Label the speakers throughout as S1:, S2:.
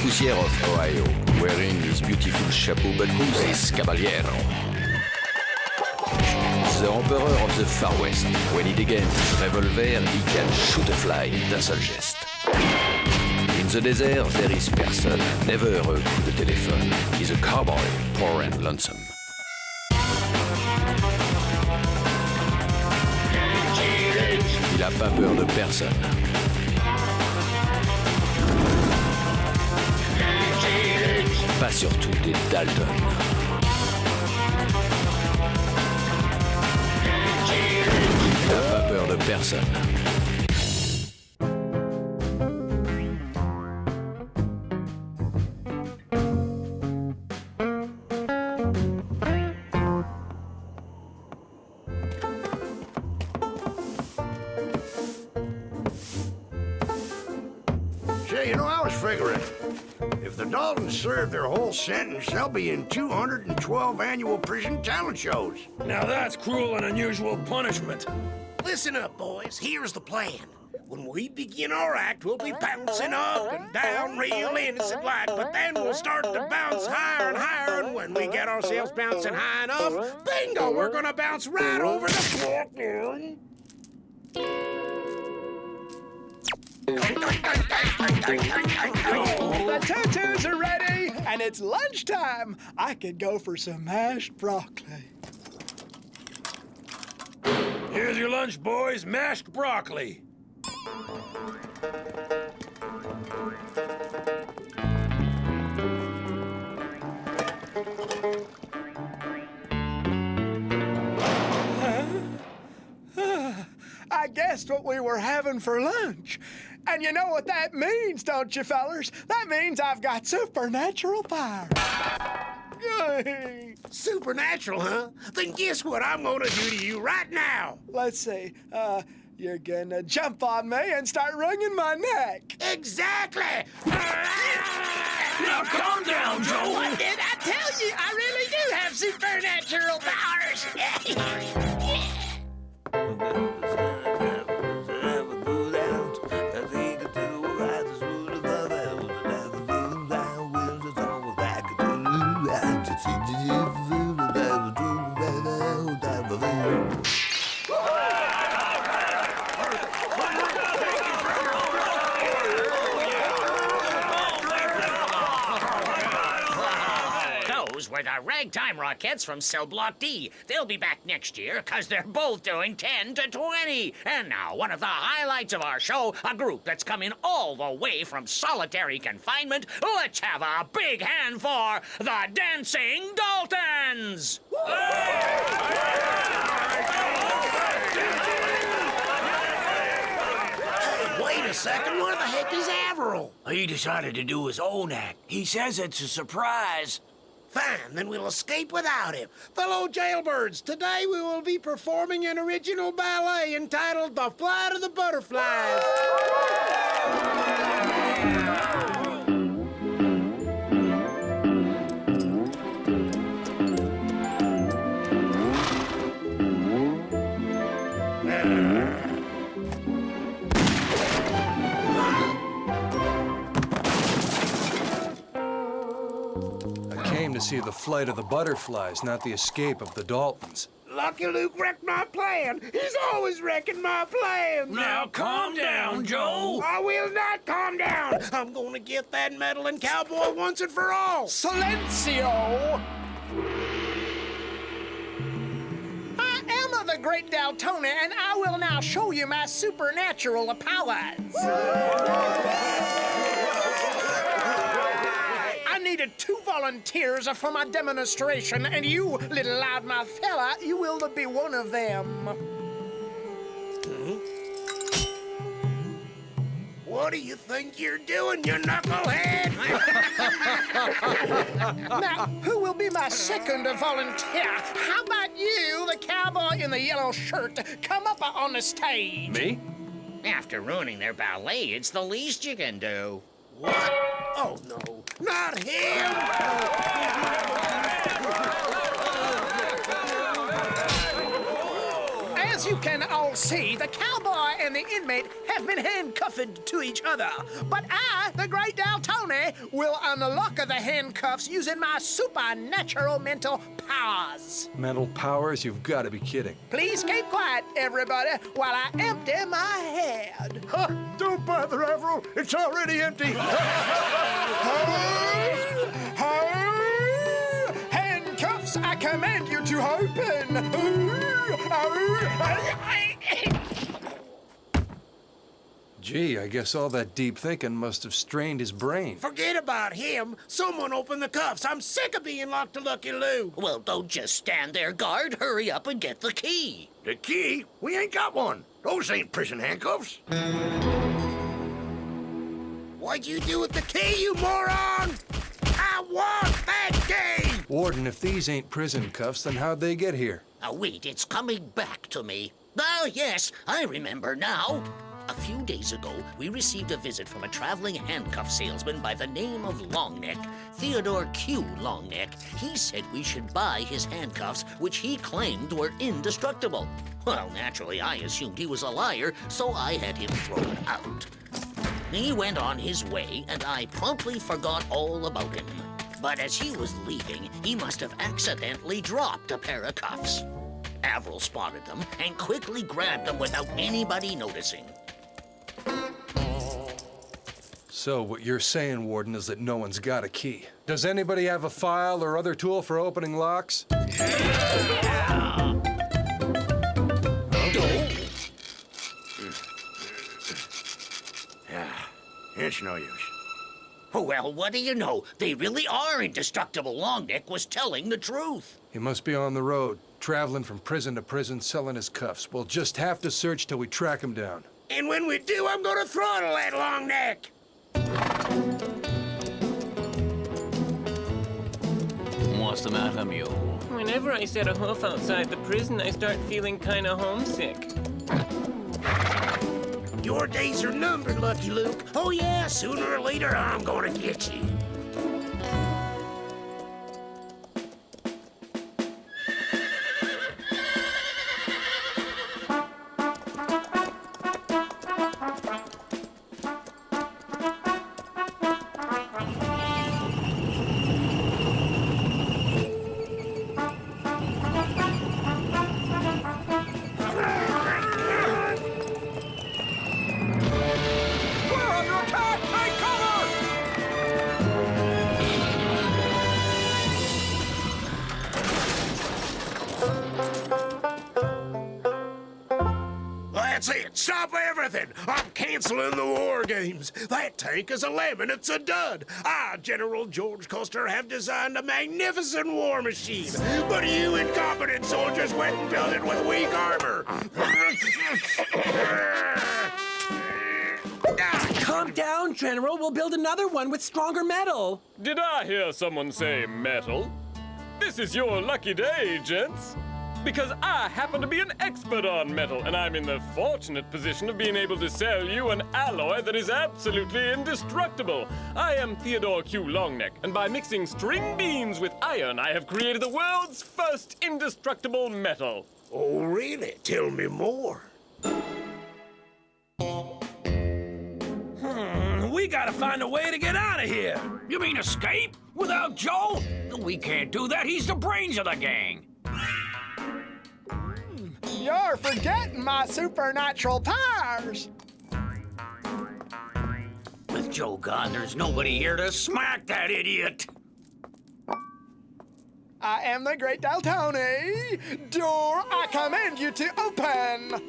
S1: poussière of Ohio, wearing his beautiful chapeau, but who's this caballero? The emperor of the Far West. When he degains his revolver, he can shoot a fly d'un seul geste. In the desert, there is person, never a coup de téléphone. He's a cowboy, poor and lonesome. Il a pas peur de personne. Pas surtout des Daltons. Il n'a pas peur de personne.
S2: Say, you know, I was figuring, if the Daltons serve their whole sentence, they'll be in 212 annual prison talent shows.
S3: Now that's cruel and unusual punishment.
S4: Listen up, boys. Here's the plan. When we begin our act, we'll be bouncing up and down real innocent-like, but then we'll start to bounce higher and higher, and when we get ourselves bouncing high enough, bingo, we're gonna bounce right over the floor.
S5: The tutus are ready, and it's lunchtime. I could go for some mashed broccoli.
S3: Here's your lunch, boys. Mashed broccoli.
S5: I guessed what we were having for lunch. And you know what that means, don't you, fellers? That means I've got supernatural powers.
S4: Supernatural, huh? Then guess what I'm gonna do to you right now?
S5: Let's see. You're gonna jump on me and start wringing my neck.
S4: Exactly!
S3: Now calm down, Joe.
S4: What did I tell you? I really do have supernatural powers.
S6: Those were the ragtime Rockettes from Cell Block D. They'll be back next year because they're both doing 10 to 20. And now, one of the highlights of our show, a group that's coming all the way from solitary confinement. Let's have a big hand for the Dancing Daltons!
S4: Wait a second, where the heck is Averill?
S7: He decided to do his own act. He says it's a surprise.
S4: Fine, then we'll escape without him. Fellow jailbirds, today we will be performing an original ballet entitled The Flight of the Butterflies.
S8: To see the flight of the butterflies, not the escape of the Daltons.
S4: Lucky Luke wrecked my plan. He's always wrecking my plans.
S3: Now calm down, Joe.
S4: I will not calm down. I'm going to get that meddling cowboy once and for all.
S5: Silencio! I am the great Daltona, and I will now show you my supernatural powers. I needed 2 volunteers for my demonstration, and you, little loudmouth fella, you will be one of them.
S4: What do you think you're doing, you knucklehead?
S5: Now, who will be my second volunteer? How about you, the cowboy in the yellow shirt? Come up on the stage.
S8: Me?
S6: After ruining their ballet, it's the least you can do.
S4: What? Oh, no. Not him!
S5: As As you can all see, the cowboy and the inmate have been handcuffed to each other. But I, the great Daltoni, will unlock the handcuffs using my supernatural mental powers.
S8: Mental powers? You've got to be kidding.
S5: Please keep quiet, everybody, while I empty my head.
S2: Don't bother, Avril. It's already empty.
S5: Handcuffs, I command you to open.
S8: Gee, I guess all that deep thinking must have strained his brain.
S4: Forget about him. Someone open the cuffs. I'm sick of being locked to Lucky Lou.
S6: Well, don't just stand there, guard. Hurry up and get the key.
S2: The key? We ain't got one. Those ain't prison handcuffs.
S4: What'd you do with the key, you moron? I want that key!
S8: Warden, if these ain't prison cuffs, then how'd they get here?
S6: Wait, it's coming back to me. Oh, yes, I remember now. A few days ago, we received a visit from a traveling handcuff salesman by the name of Longneck, Theodore Q. Longneck. He said we should buy his handcuffs, which he claimed were indestructible. Well, naturally, I assumed he was a liar, so I had him thrown out. He went on his way, and I promptly forgot all about him. But as he was leaving, he must have accidentally dropped a pair of cuffs. Avril spotted them and quickly grabbed them without anybody noticing.
S8: So what you're saying, Warden, is that no one's got a key. Does anybody have a file or other tool for opening locks?
S2: It's no use.
S6: Well, what do you know? They really are indestructible. Longneck was telling the truth.
S8: He must be on the road, traveling from prison to prison, selling his cuffs. We'll just have to search till we track him down.
S4: And when we do, I'm gonna throttle that long neck.
S9: What's the matter, mule?
S10: Whenever I set a hoof outside the prison, I start feeling kinda homesick.
S4: Your days are numbered, Lucky Luke. Oh yeah, sooner or later I'm gonna get you. That's it. Stop everything. I'm canceling the war games. That tank is a lemon. It's a dud. I, General George Custer, have designed a magnificent war machine. But you incompetent soldiers went and built it with weak armor.
S11: Calm down, General. We'll build another one with stronger metal.
S12: Did I hear someone say metal? This is your lucky day, gents. Because I happen to be an expert on metal, and I'm in the fortunate position of being able to sell you an alloy that is absolutely indestructible. I am Theodore Q. Longneck, and by mixing string beans with iron, I have created the world's first indestructible metal.
S4: Oh, really? Tell me more.
S3: We gotta find a way to get out of here.
S7: You mean escape? Without Joe? We can't do that. He's the brains of the gang.
S5: You're forgetting my supernatural powers.
S7: With Joe gone, there's nobody here to smack that idiot.
S5: I am the great Daltoni. Door, I command you to open.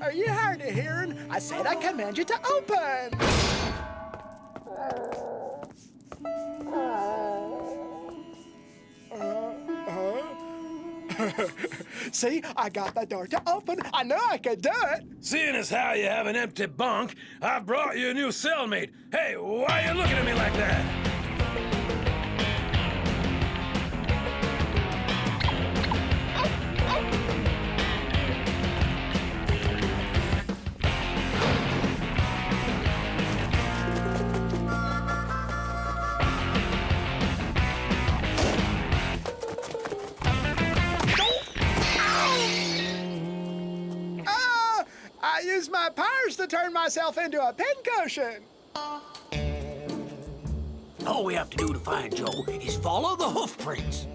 S5: Are you hard of hearing? I said I command you to open. See, I got the door to open. I know I could do it.
S3: Seeing as how you have an empty bunk, I brought you a new cellmate. Hey, why are you looking at me like that?
S5: I use my powers to turn myself into a pincushion.
S7: All we have to do to find Joe is follow the hoof prints.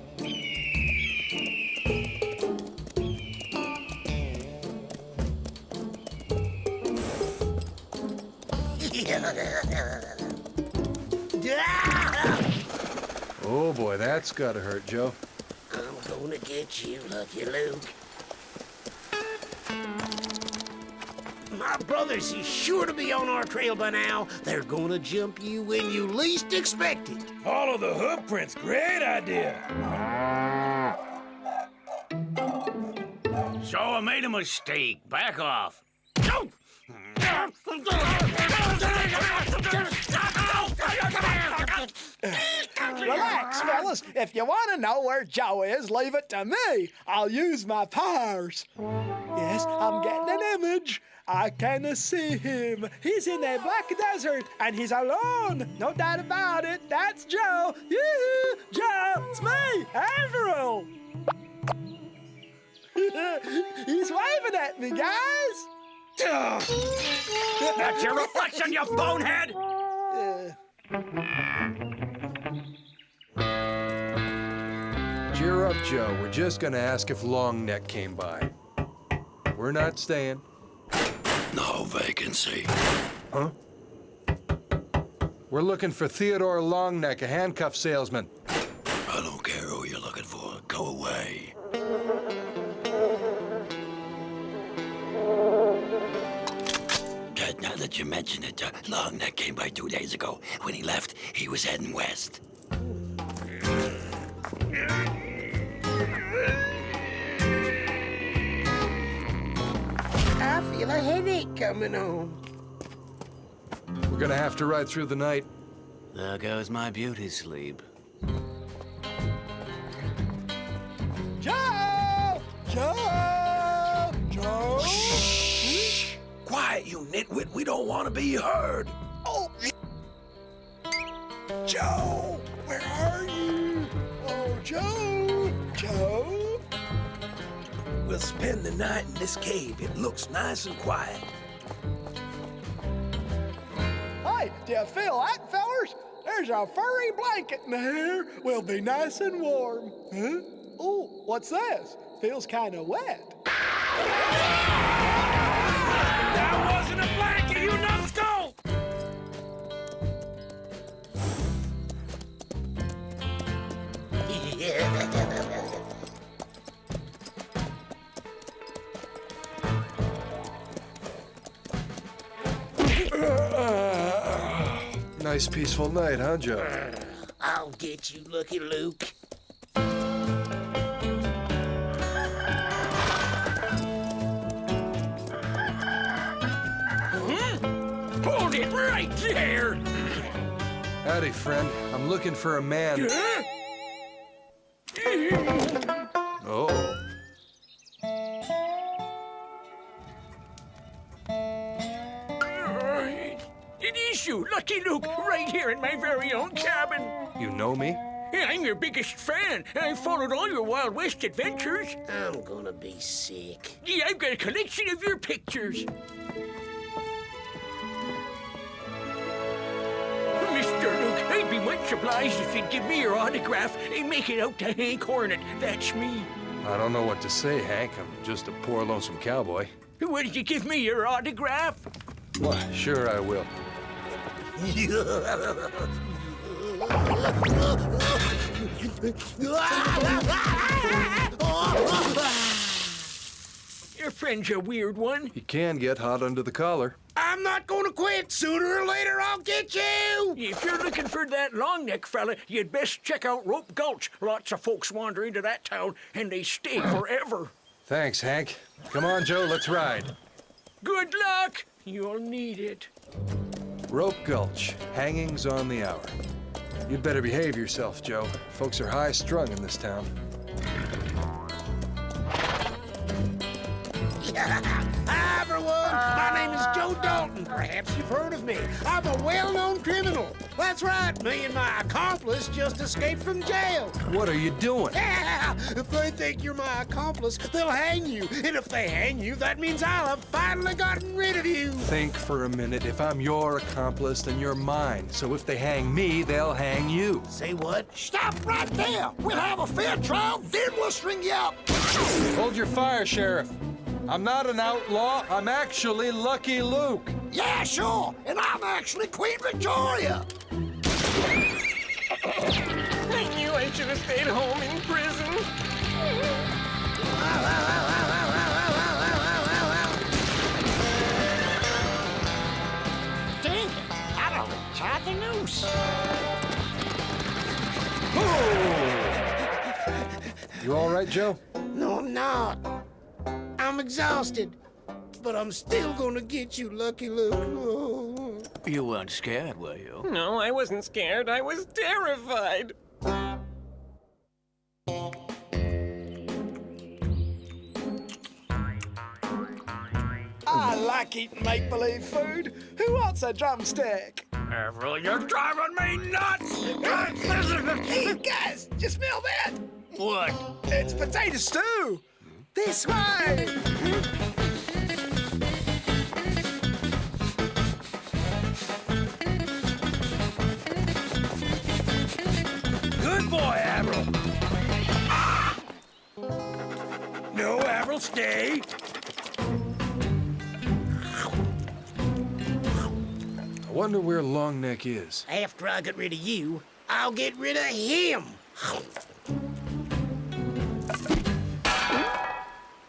S8: Oh boy, that's gotta hurt, Joe.
S4: I'm gonna get you, Lucky Luke. My brothers is sure to be on our trail by now. They're gonna jump you when you least expect it.
S3: Follow the hoof prints. Great idea.
S7: So I made a mistake. Back off.
S5: Relax, fellas. If you want to know where Joe is, leave it to me. I'll use my powers. Yes, I'm getting an image. I can see him. He's in a black desert, and he's alone. No doubt about it. That's Joe. Yoo-hoo! Joe, it's me, Andrew. He's waving at me, guys.
S7: That's your reflection, you bonehead!
S8: Cheer up, Joe. We're just gonna ask if Longneck came by. We're not staying.
S3: No vacancy.
S8: Huh? We're looking for Theodore Longneck, a handcuff salesman.
S3: I don't care who you're looking for. Go away. Now that you mention it, Longneck came by 2 days ago. When he left, he was heading west.
S4: I feel a headache coming on.
S8: We're gonna have to ride through the night.
S9: There goes my beauty sleep.
S5: Joe! Joe! Joe!
S3: Shh! Quiet, you nitwit. We don't want to be heard.
S5: Oh! Joe! Where are you? Oh, Joe! Joe?
S3: We'll spend the night in this cave. It looks nice and quiet.
S5: Hey, do you feel that, fellers? There's a furry blanket in here. We'll be nice and warm. Huh? Oh, what's this? Feels kind of wet.
S3: That wasn't a blanket, you numbskull!
S8: Nice peaceful night, huh, Joe?
S4: I'll get you, Lucky Luke.
S7: Hold it right there!
S8: Howdy, friend. I'm looking for a man. Oh.
S7: It is you, Lucky Luke, right here in my very own cabin.
S8: You know me?
S7: I'm your biggest fan. I've followed all your Wild West adventures.
S4: I'm gonna be sick.
S7: Yeah, I've got a collection of your pictures. Mr. Luke, I'd be much obliged if you'd give me your autograph and make it out to Hank Hornet. That's me.
S8: I don't know what to say, Hank. I'm just a poor, lonesome cowboy.
S7: Would you give me your autograph?
S8: Well, sure I will.
S7: Your friend's a weird one.
S8: He can get hot under the collar.
S4: I'm not gonna quit. Sooner or later, I'll get you.
S7: If you're looking for that long-neck fella, you'd best check out Rope Gulch. Lots of folks wander into that town, and they stay forever.
S8: Thanks, Hank. Come on, Joe, let's ride.
S7: Good luck. You'll need it.
S8: Rope Gulch, hangings on the hour. You'd better behave yourself, Joe. Folks are high-strung in this town.
S4: Hi, everyone. My name is Joe Dalton. Perhaps you've heard of me. I'm a well-known criminal. That's right. Me and my accomplice just escaped from jail.
S8: What are you doing?
S4: Yeah! If they think you're my accomplice, they'll hang you. And if they hang you, that means I'll have finally gotten rid of you.
S8: Think for a minute. If I'm your accomplice, then you're mine. So if they hang me, they'll hang you.
S4: Say what?
S2: Stop right there. We'll have a fair trial, then we'll string you out.
S8: Hold your fire, Sheriff. I'm not an outlaw. I'm actually Lucky Luke.
S2: Yeah, sure. And I'm actually Queen Victoria.
S10: I knew I should have stayed home in prison.
S2: Dang it. I'd already tied the noose.
S8: You all right, Joe?
S4: No, I'm not. I'm exhausted. But I'm still gonna get you, Lucky Luke. Oh.
S9: You weren't scared, were you?
S10: No, I wasn't scared. I was terrified.
S5: I like eating make-believe food. Who wants a drumstick?
S7: Avril, you're driving me nuts!
S5: Hey, guys, just smell that.
S7: What?
S5: It's potato stew. This way.
S3: Good boy, Avril. No, Avril, stay.
S8: I wonder where Longneck is.
S4: After I get rid of you, I'll get rid of him.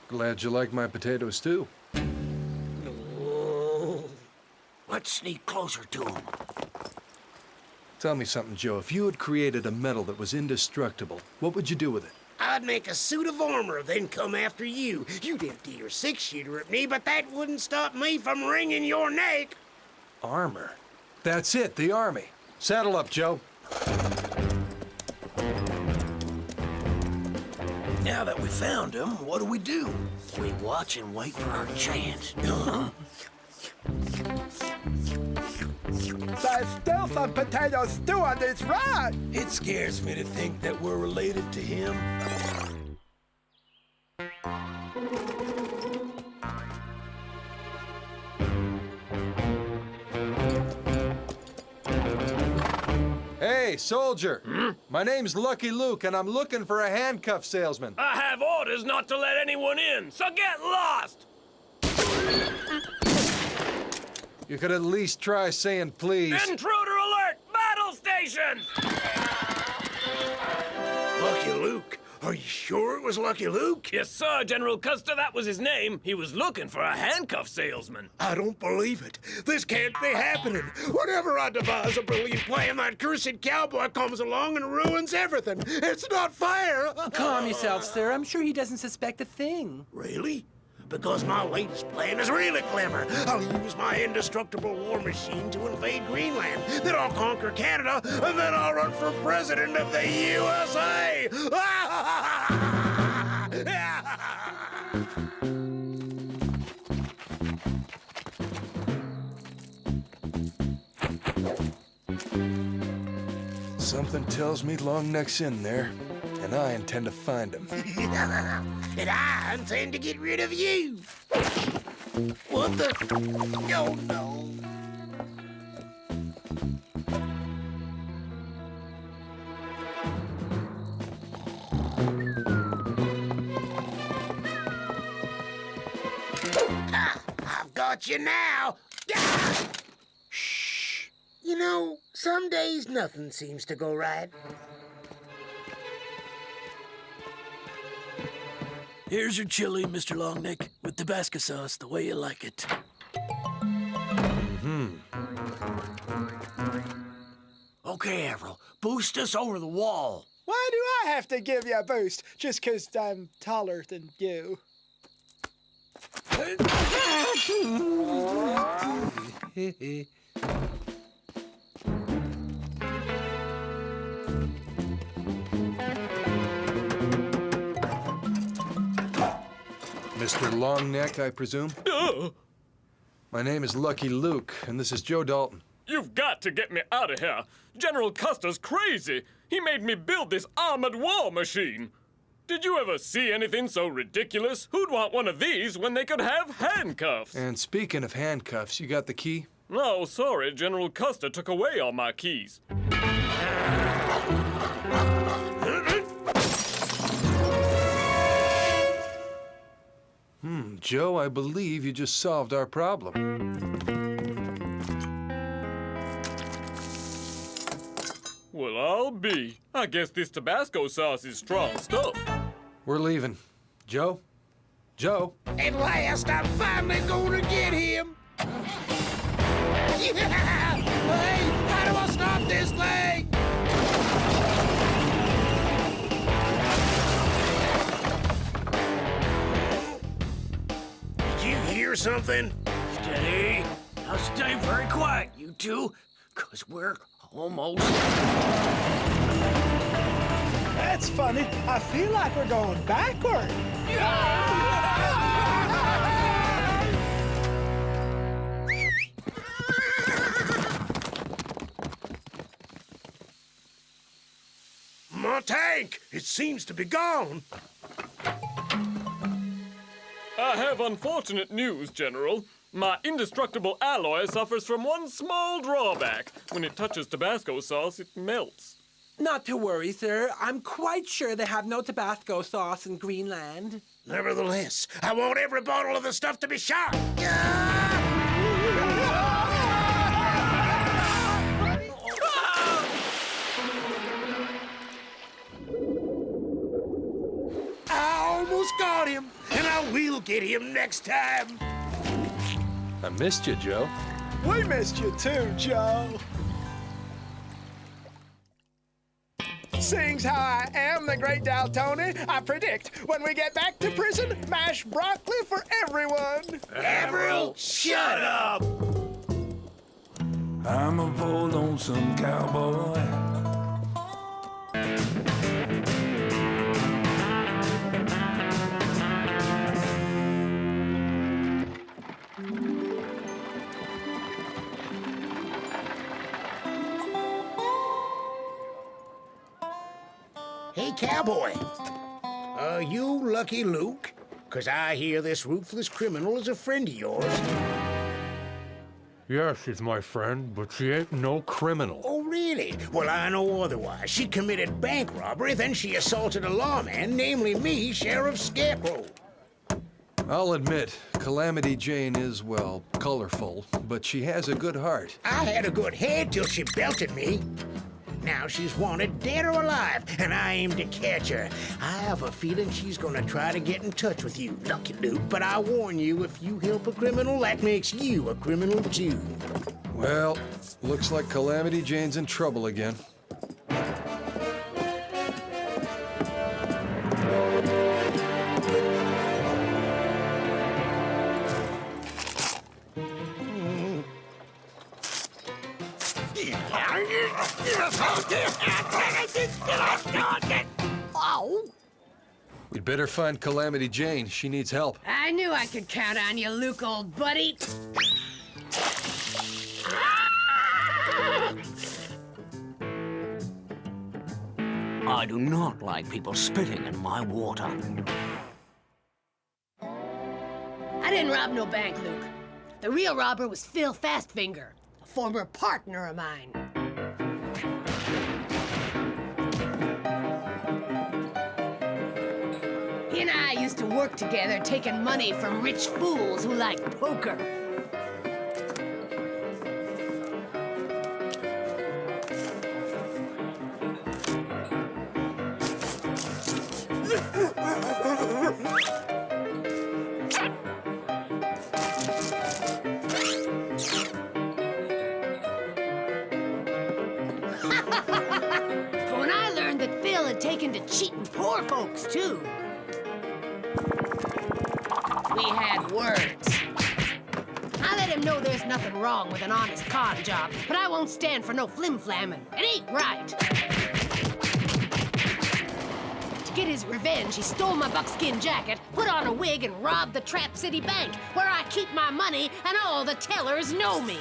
S8: Glad you like my potato stew.
S7: Let's sneak closer to him.
S8: Tell me something, Joe. If you had created a metal that was indestructible, what would you do with it?
S4: I'd make a suit of armor, then come after you. You'd empty your six-shooter at me, but that wouldn't stop me from wringing your neck.
S8: Armor? That's it, the Army. Saddle up, Joe.
S7: Now that we found him, what do? We watch and wait for our chance.
S5: There's still some potato stew on this ride.
S3: It scares me to think that we're related to him.
S8: Hey, soldier. My name's Lucky Luke, and I'm looking for a handcuff salesman.
S12: I have orders not to let anyone in, so get lost!
S8: You could at least try saying please.
S12: Intruder alert! Battle stations!
S4: Lucky Luke? Are you sure it was Lucky Luke?
S12: Yes, sir, General Custer, that was his name. He was looking for a handcuff salesman.
S4: I don't believe it. This can't be happening. Whenever I devise a brilliant plan, that cursed cowboy comes along and ruins everything. It's not fair.
S11: Calm yourself, sir. I'm sure he doesn't suspect a thing.
S4: Really? Because my latest plan is really clever. I'll use my indestructible war machine to invade Greenland. Then I'll conquer Canada, and then I'll run for president of the USA!
S8: Something tells me Longneck's in there, and I intend to find him.
S4: And I intend to get rid of you. What the? Oh, no. Ha! I've got you now. Ah! Shh. You know, some days nothing seems to go right.
S7: Here's your chili, Mr. Longneck, with Tabasco sauce, the way you like it. Okay, Avril, boost us over the wall.
S5: Why do I have to give you a boost just 'cause I'm taller than you?
S8: Mr. Longneck, I presume? My name is Lucky Luke, and this is Joe Dalton.
S12: you've got to get me out of here. General Custer's crazy. He made me build this armored war machine. Did you ever see anything so ridiculous? Who'd want one of these when they could have handcuffs?
S8: And speaking of handcuffs, you got the key?
S12: No, sorry. General Custer took away all my keys.
S8: Joe, I believe you just solved our problem.
S12: Well, I'll be. I guess this Tabasco sauce is strong stuff.
S8: We're leaving. Joe? Joe?
S4: At last, I'm finally gonna get him. Yeah! Hey, how do I stop this thing? Did you hear something?
S7: Steady. Now stay very quiet, you two, 'cause we're almost.
S5: That's funny. I feel like we're going backward.
S4: My tank! It seems to be gone.
S12: I have unfortunate news, General. My indestructible alloy suffers from one small drawback. When it touches Tabasco sauce, it melts.
S11: Not to worry, sir. I'm quite sure they have no Tabasco sauce in Greenland.
S4: Nevertheless, I want every bottle of the stuff to be shot. I almost got him, and I will get him next time.
S8: I missed you, Joe.
S5: We missed you too, Joe. Seeing how I am the great Daltoni, I predict when we get back to prison, mashed broccoli for everyone.
S4: Avril, shut up!
S13: I'm a poor lonesome cowboy.
S4: Hey, cowboy. Are you Lucky Luke? 'Cause I hear this ruthless criminal is a friend of yours.
S8: Yes, she's my friend, but she ain't no criminal.
S4: Oh, really? Well, I know otherwise. She committed bank robbery, then she assaulted a lawman, namely me, Sheriff Scarecrow.
S8: I'll admit, Calamity Jane is, well, colorful, but she has a good heart.
S4: I had a good head till she belted me. Now she's wanted dead or alive, and I aim to catch her. I have a feeling she's gonna try to get in touch with you, Lucky Luke, but I warn you, if you help a criminal, that makes you a criminal too.
S8: Well, looks like Calamity Jane's in trouble again.
S14: Oh!
S8: We'd better find Calamity Jane. She needs help.
S14: I knew I could count on you, Luke, old buddy.
S9: I do not like people spitting in my water.
S14: I didn't rob no bank, Luke. The real robber was Phil Fastfinger, a former partner of mine. He and I used to work together taking money from rich fools who like poker. When I learned that Phil had taken to cheating poor folks, too. We had words. I let him know there's nothing wrong with an honest con job, but I won't stand for no flim-flamming. It ain't right. To get his revenge, he stole my buckskin jacket, put on a wig, and robbed the Trap City Bank, where I keep my money and all the tellers know me.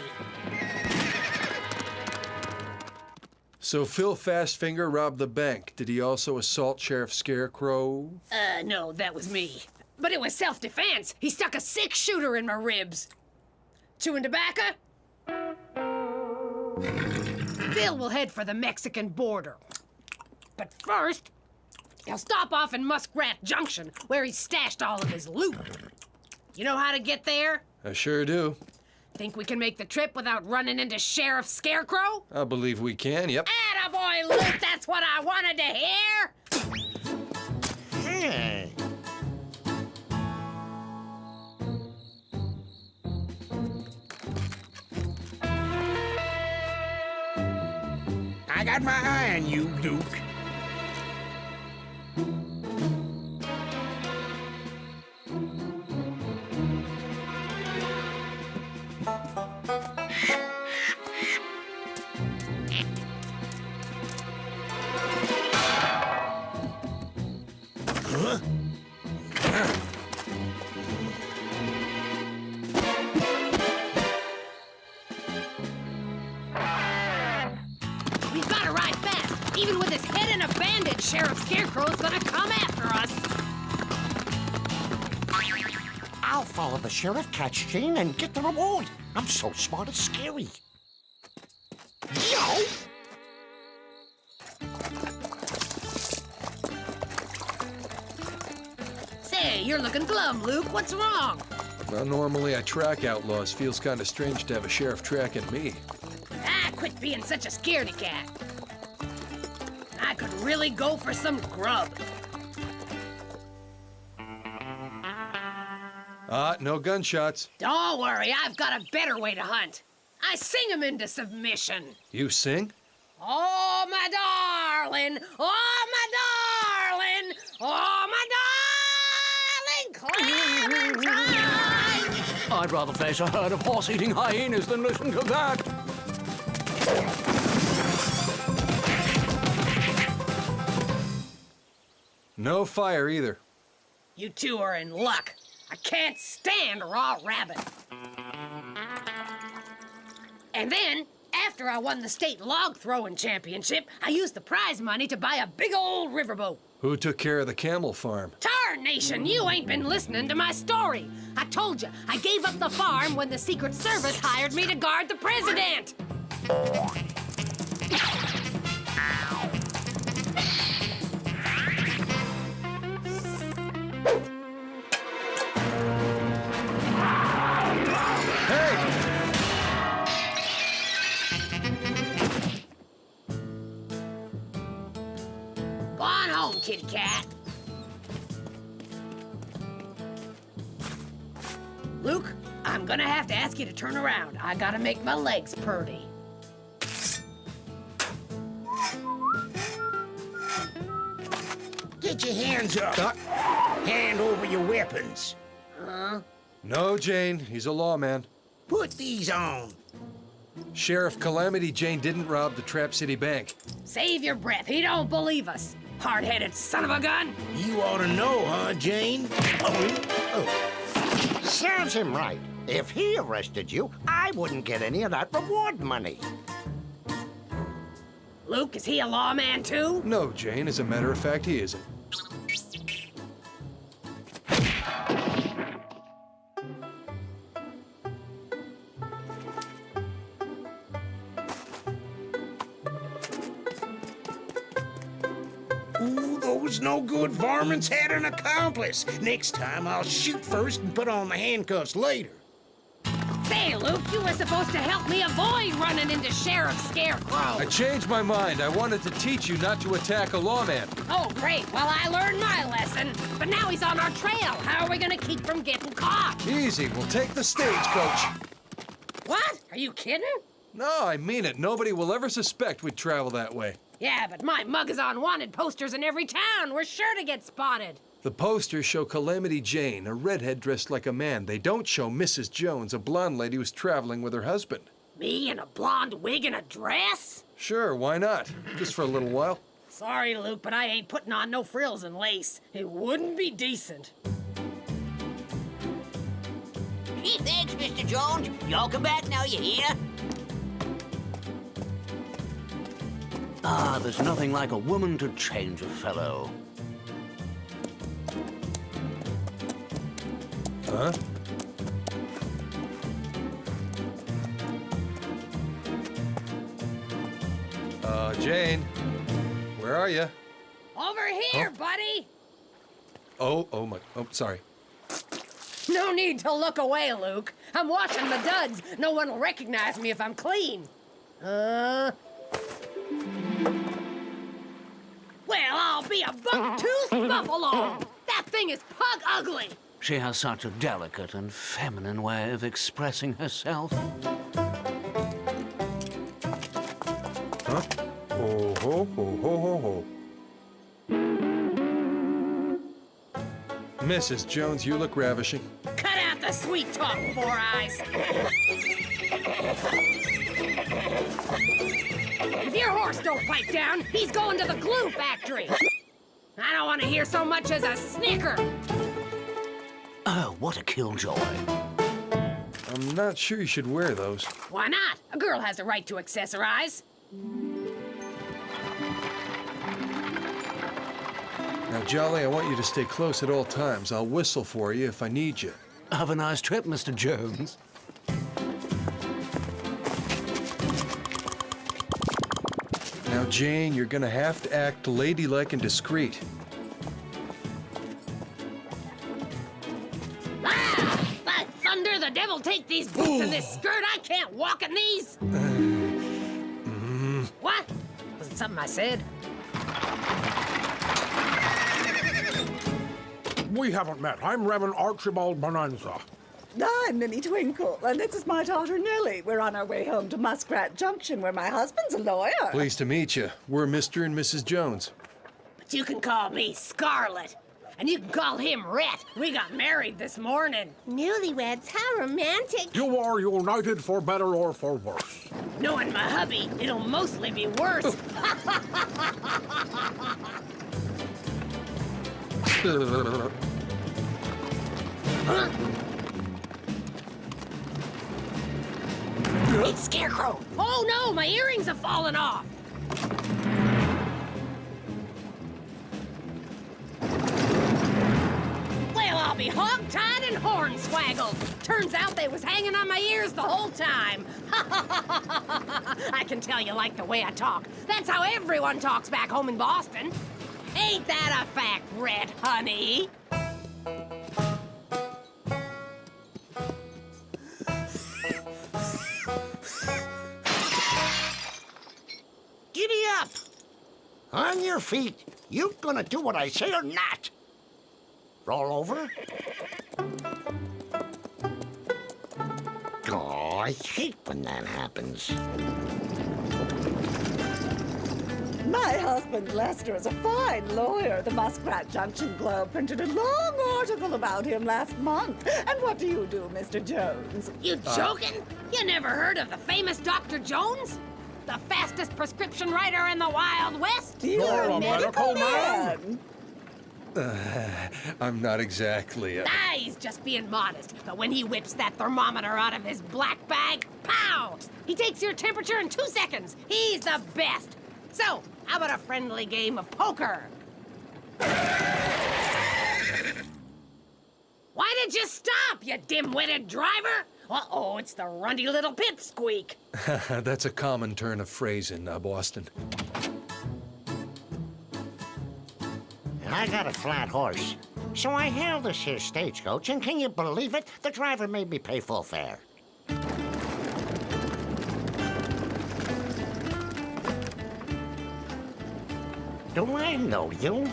S8: So Phil Fastfinger robbed the bank. Did he also assault Sheriff Scarecrow?
S14: No, that was me. But it was self-defense. He stuck a 6-shooter in my ribs. Chewing tobacco? Phil will head for the Mexican border. But first, he'll stop off in Muskrat Junction, where he stashed all of his loot. You know how to get there?
S8: I sure do.
S14: Think we can make the trip without running into Sheriff Scarecrow?
S8: I believe we can, yep.
S14: Attaboy, Luke, that's what I wanted to hear!
S4: Hey. I got my eye on you, Duke.
S14: We've got to ride fast. Even with his head in a bandage, Sheriff Scarecrow's gonna come after us.
S4: I'll follow the sheriff, catch Jane, and get the reward. I'm so smart it's scary. Yo!
S14: Say, you're looking glum, Luke. What's wrong?
S8: Well, normally I track outlaws. Feels kind of strange to have a sheriff tracking me.
S14: Ah, quit being such a scaredy cat. I could really go for some grub.
S8: No gunshots.
S14: Don't worry, I've got a better way to hunt. I sing him into submission.
S8: You sing?
S14: Oh, my darling! Oh, my darling! Oh, my darling! Clementine!
S9: I'd rather face a herd of horse-eating hyenas than listen to that.
S8: No fire either.
S14: You two are in luck. I can't stand raw rabbit. And then, after I won the state log throwing championship, I used the prize money to buy a big old riverboat.
S8: Who took care of the camel farm?
S14: Tarnation, you ain't been listening to my story. I told you, I gave up the farm when the Secret Service hired me to guard the president. Go on home, kitty cat. Luke, I'm gonna have to ask you to turn around. I gotta make my legs purty.
S4: Get your hands up. Hand over your weapons.
S14: Huh?
S8: No, Jane. He's a lawman.
S4: Put these on.
S8: Sheriff Calamity Jane didn't rob the Trap City Bank.
S14: Save your breath. He don't believe us. Hard-headed son of a gun.
S4: You ought to know, huh, Jane? Oh.
S2: Serves him right. If he arrested you, I wouldn't get any of that reward money.
S14: Luke, is he a lawman too?
S8: No, Jane. As a matter of fact, he isn't.
S4: Ooh, those no-good varmints had an accomplice. Next time, I'll shoot first and put on the handcuffs later.
S14: Say, Luke, you were supposed to help me avoid running into Sheriff Scarecrow.
S8: I changed my mind. I wanted to teach you not to attack a lawman.
S14: Oh, great. Well, I learned my lesson. But now he's on our trail. How are we gonna keep from getting caught?
S8: Easy. We'll take the stagecoach.
S14: What? Are you kidding?
S8: No, I mean it. Nobody will ever suspect we'd travel that way.
S14: Yeah, but my mug is on wanted posters in every town. We're sure to get spotted.
S8: The posters show Calamity Jane, a redhead dressed like a man. They don't show Mrs. Jones, a blonde lady who's traveling with her husband.
S14: Me in a blonde wig and a dress?
S8: Sure, why not? Just for a little while.
S14: Sorry, Luke, but I ain't putting on no frills and lace. It wouldn't be decent.
S15: Hey, thanks, Mr. Jones. Y'all come back now, you hear?
S9: Ah, there's nothing like a woman to change a fellow.
S8: Huh? Jane, where are you?
S14: Over here, buddy!
S8: Oh, sorry.
S14: No need to look away, Luke. I'm washing the duds. No one will recognize me if I'm clean. Well, I'll be a buck-toothed buffalo. That thing is pug ugly.
S9: She has such a delicate and feminine way of expressing herself.
S8: Huh? Oh, ho, ho, ho, ho, ho. Mrs. Jones, you look ravishing.
S14: Cut out the sweet talk, Four Eyes. If your horse don't pipe down, he's going to the glue factory. I don't want to hear so much as a snicker.
S9: Oh, what a killjoy.
S8: I'm not sure you should wear those.
S14: Why not? A girl has the right to accessorize.
S8: Now, Jolly, I want you to stay close at all times. I'll whistle for you if I need you.
S9: Have a nice trip, Mr. Jones.
S8: Now, Jane, you're gonna have to act ladylike and discreet.
S14: Ah! By thunder, the devil take these boots and this skirt. I can't walk in these. What? Was it something I said?
S7: We haven't met. I'm Reverend Archibald Bonanza.
S16: I'm Minnie Twinkle, and this is my daughter Nellie. We're on our way home to Muskrat Junction, where my husband's a lawyer.
S8: Pleased to meet you. We're Mr. and Mrs. Jones.
S14: But you can call me Scarlet. And you can call him Rhett. We got married this morning.
S15: Newlyweds, how romantic.
S7: You are united for better or for worse.
S14: Knowing my hubby, it'll mostly be worse. Huh? It's Scarecrow. Oh no, my earrings have fallen off. Well, I'll be hog-tied and hornswaggled. Turns out they was hanging on my ears the whole time. I can tell you like the way I talk. That's how everyone talks back home in Boston. Ain't that a fact, Red Honey?
S4: Giddy up! On your feet. You gonna do what I say or not? Roll over. Oh, I hate when that happens.
S16: My husband Lester is a fine lawyer. The Muskrat Junction Globe printed a long article about him last month. And what do you do, Mr. Jones?
S14: You joking? You never heard of the famous Dr. Jones? The fastest prescription writer in the Wild West?
S16: You're a medical man.
S8: I'm not exactly
S14: Ah, he's just being modest. But when he whips that thermometer out of his black bag, pow! He takes your temperature in 2 seconds. He's the best. So, how about a friendly game of poker? Why did you stop, you dim-witted driver? Uh-oh, it's the runty little pipsqueak.
S8: That's a common turn of phrase in Boston.
S4: I got a flat horse, so I hailed this here stagecoach, and can you believe it? The driver made me pay full fare. Do I know you?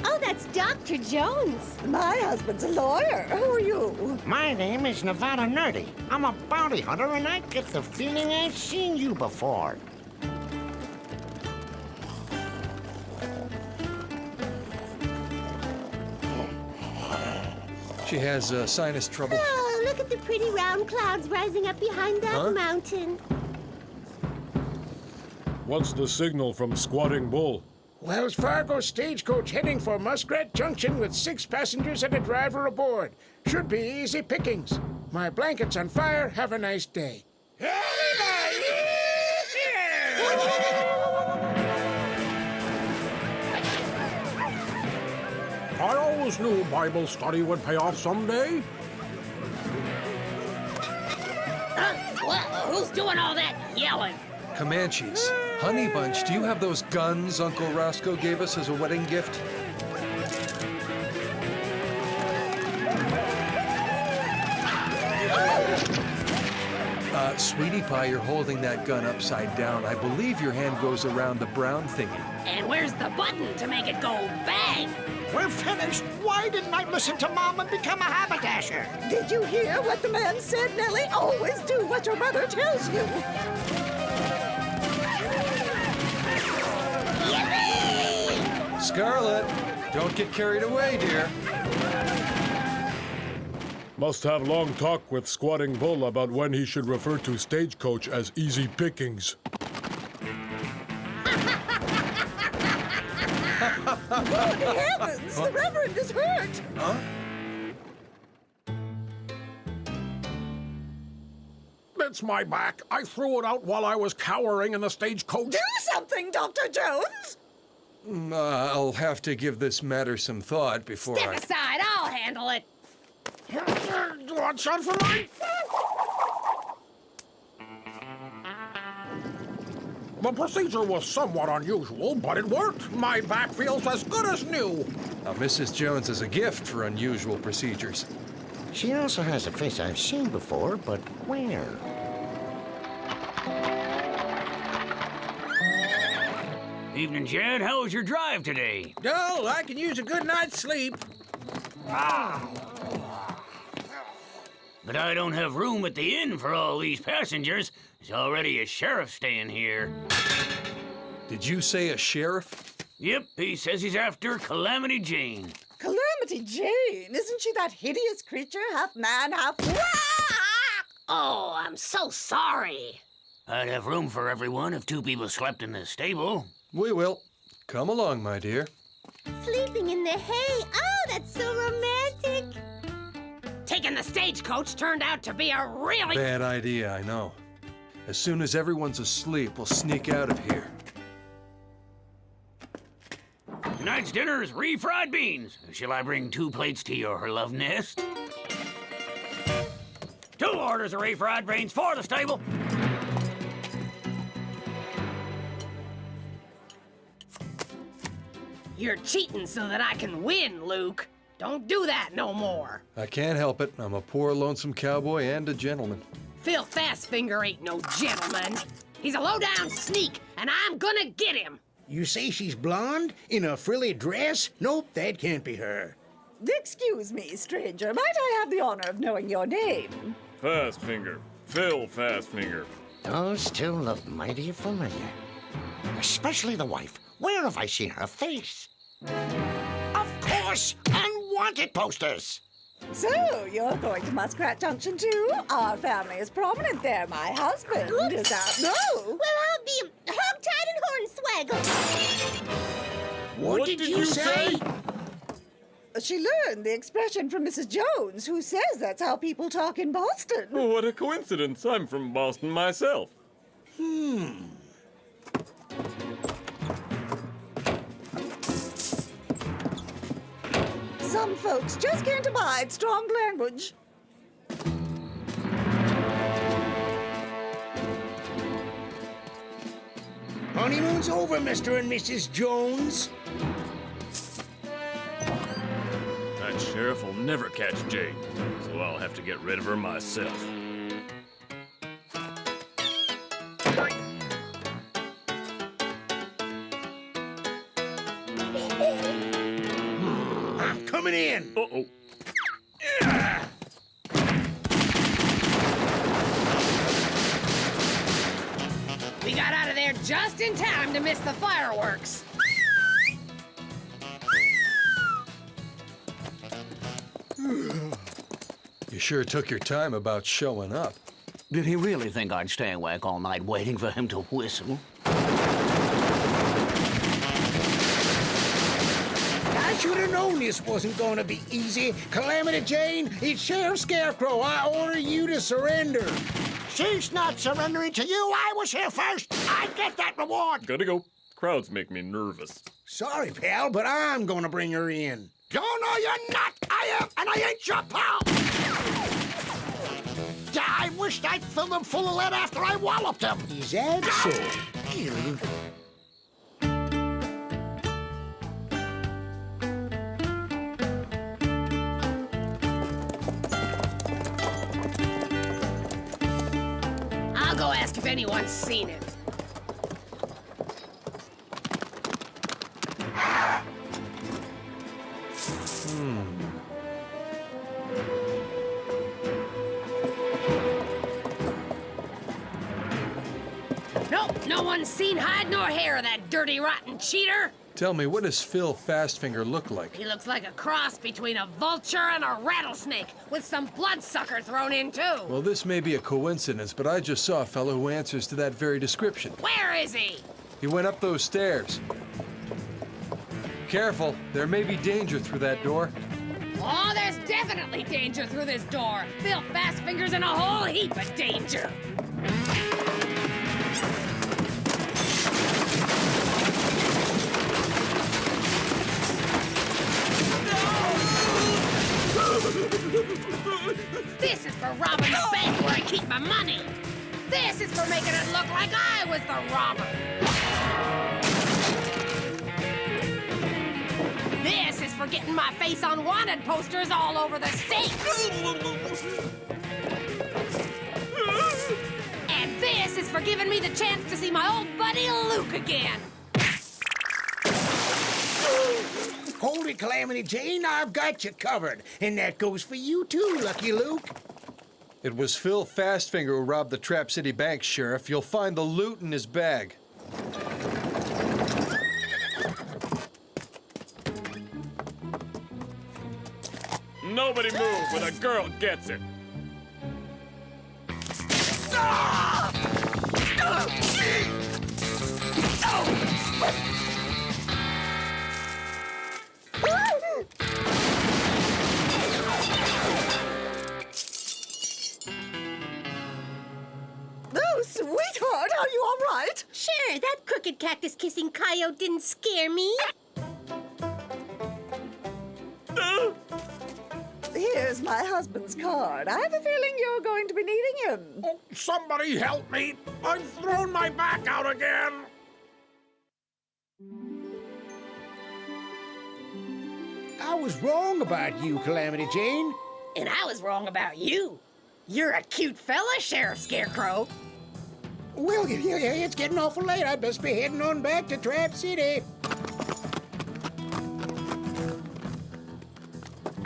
S15: Oh, that's Dr. Jones.
S16: My husband's a lawyer. Who are you?
S4: My name is Nevada Nerdy. I'm a bounty hunter, and I get the feeling I've seen you before.
S8: She has sinus trouble.
S15: Oh, look at the pretty round clouds rising up behind that mountain.
S13: What's the signal from Squatting Bull?
S5: Wells Fargo stagecoach heading for Muskrat Junction with 6 passengers and a driver aboard. Should be easy pickings. My blanket's on fire. Have a nice day.
S7: Phil's new Bible study would pay off someday?
S14: Who's doing all that yelling?
S8: Comanches. Honey Bunch, do you have those guns Uncle Roscoe gave us as a wedding gift? Sweetie Pie, you're holding that gun upside down. I believe your hand goes around the brown thingy.
S14: And where's the button to make it go bang?
S5: We're finished. Why didn't I listen to Mom and become a haberdasher?
S16: Did you hear what the man said, Nellie? Always do what your mother tells you.
S14: Yippee!
S8: Scarlet, don't get carried away, dear.
S13: Must have long talk with Squatting Bull about when he should refer to Stagecoach as easy pickings.
S16: Good heavens! The Reverend is hurt!
S8: Huh?
S7: It's my back. I threw it out while I was cowering in the stagecoach.
S16: Do something, Dr. Jones!
S8: I'll have to give this matter some thought before
S14: Step aside, I'll handle it.
S7: Watch out for mine! The procedure was somewhat unusual, but it worked. My back feels as good as new.
S8: Now, Mrs. Jones is a gift for unusual procedures.
S4: She also has a face I've seen before, but where?
S9: Evening, Jed. How was your drive today?
S11: Dull. I can use a good night's sleep.
S9: But I don't have room at the inn for all these passengers. There's already a sheriff staying here.
S8: Did you say a sheriff?
S9: Yep, he says he's after Calamity Jane.
S16: Calamity Jane? Isn't she that hideous creature, half man, half...
S14: Oh, I'm so sorry.
S9: I'd have room for everyone if two people slept in the stable.
S8: We will. Come along, my dear.
S15: Sleeping in the hay. Oh, that's so romantic.
S14: Taking the stagecoach turned out to be a really...
S8: Bad idea, I know. As soon as everyone's asleep, we'll sneak out of here.
S9: Tonight's dinner is refried beans. Shall I bring 2 plates to your love nest? 2 orders of refried beans for the stable.
S14: You're cheating so that I can win, Luke. Don't do that no more.
S8: I can't help it. I'm a poor, lonesome cowboy and a gentleman.
S14: Phil Fastfinger ain't no gentleman. He's a low-down sneak, and I'm gonna get him.
S5: You say she's blonde? In a frilly dress? Nope, that can't be her.
S16: Excuse me, stranger. Might I have the honor of knowing your name?
S12: Fastfinger. Phil Fastfinger.
S4: Those two look mighty familiar. Especially the wife. Where have I seen her face? Of course! Unwanted posters!
S16: So, you're going to Muskrat Junction too? Our family is prominent there. My husband is out. No!
S15: Well, I'll be hog-tied and hornswaggled.
S5: What did you say?
S16: She learned the expression from Mrs. Jones, who says that's how people talk in Boston.
S12: What a coincidence. I'm from Boston myself.
S16: Some folks just can't abide strong language.
S5: Honeymoon's over, Mr. and Mrs. Jones.
S12: That sheriff will never catch Jane, so I'll have to get rid of her myself.
S5: I'm coming in.
S12: Uh-oh.
S14: We got out of there just in time to miss the fireworks.
S8: You sure took your time about showing up.
S9: Did he really think I'd stay awake all night waiting for him to whistle?
S5: I should have known this wasn't going to be easy. Calamity Jane, it's Sheriff Scarecrow. I order you to surrender.
S4: She's not surrendering to you. I was here first. I get that reward.
S12: Gotta go. Crowds make me nervous.
S5: Sorry, pal, but I'm going to bring her in.
S2: No, you're not. I am, and I ain't your pal. I wished I'd filled them full of lead after I walloped them.
S4: Is that so?
S14: I'll go ask if anyone's seen him. Nope, no one's seen hide nor hair of that dirty, rotten cheater.
S8: Tell me, what does Phil Fastfinger look like?
S14: He looks like a cross between a vulture and a rattlesnake, with some bloodsucker thrown in, too.
S8: Well, this may be a coincidence, but I just saw a fellow who answers to that very description.
S14: Where is he?
S8: He went up those stairs. Careful, there may be danger through that door.
S14: Oh, there's definitely danger through this door. Phil Fastfinger's in a whole heap of danger. This is for robbing the bank where I keep my money. This is for making it look like I was the robber. This is for getting my face on wanted posters all over the state. And this is for giving me the chance to see my old buddy Luke again.
S4: Hold it, Calamity Jane. I've got you covered. And that goes for you, too, Lucky Luke.
S8: It was Phil Fastfinger who robbed the Trap City Bank, Sheriff. You'll find the loot in his bag.
S12: Nobody move when a girl gets it.
S16: Oh, sweetheart, are you all right?
S15: Sure, that crooked cactus-kissing coyote didn't scare me.
S16: Here's my husband's card. I have a feeling you're going to be needing him.
S4: Oh, somebody help me. I've thrown my back out again. I was wrong about you, Calamity Jane.
S14: And I was wrong about you. You're a cute fella, Sheriff Scarecrow.
S4: Well, it's getting awful late. I best be heading on back to Trap City.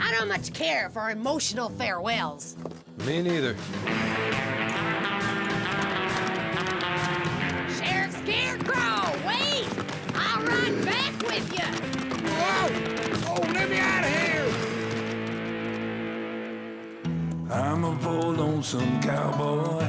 S14: I don't much care for emotional farewells.
S8: Me neither.
S14: Sheriff Scarecrow, wait! I'll ride back with you.
S4: Whoa! Oh, let me out of here!
S17: I'm a poor lonesome cowboy.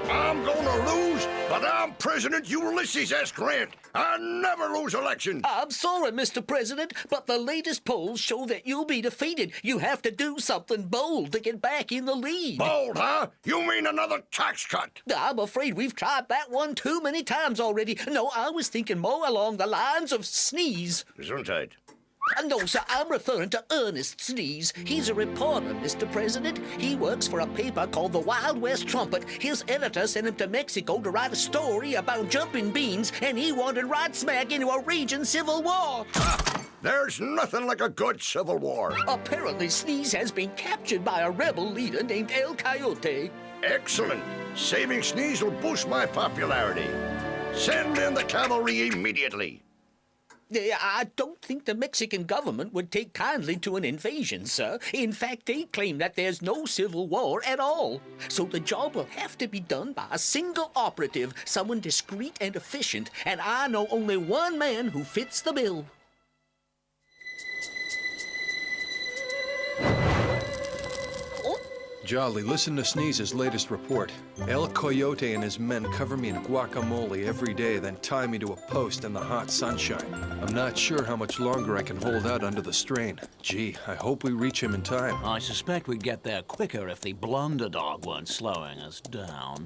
S2: I'm gonna lose, but I'm President Ulysses S. Grant. I never lose elections.
S18: I'm sorry, Mr. President, but the latest polls show that you'll be defeated. You have to do something bold to get back in the lead.
S2: Bold, huh? You mean another tax cut?
S18: I'm afraid we've tried that one too many times already. No, I was thinking more along the lines of Sneeze.
S2: Gesundheit.
S18: No, sir, I'm referring to Ernest Sneeze. He's a reporter, Mr. President. He works for a paper called the Wild West Trumpet. His editor sent him to Mexico to write a story about jumping beans, and he wandered right smack into a raging civil war.
S2: There's nothing like a good civil war.
S18: Apparently, Sneeze has been captured by a rebel leader named El Coyote.
S2: Excellent. Saving Sneeze will boost my popularity. Send in the cavalry immediately.
S18: I don't think the Mexican government would take kindly to an invasion, sir. In fact, they claim that there's no civil war at all. So the job will have to be done by a single operative, someone discreet and efficient, and I know only one man who fits the bill.
S8: Jolly, listen to Sneeze's latest report. El Coyote and his men cover me in guacamole every day, then tie me to a post in the hot sunshine. I'm not sure how much longer I can hold out under the strain. Gee, I hope we reach him in time.
S9: I suspect we'd get there quicker if the blunder dog weren't slowing us down.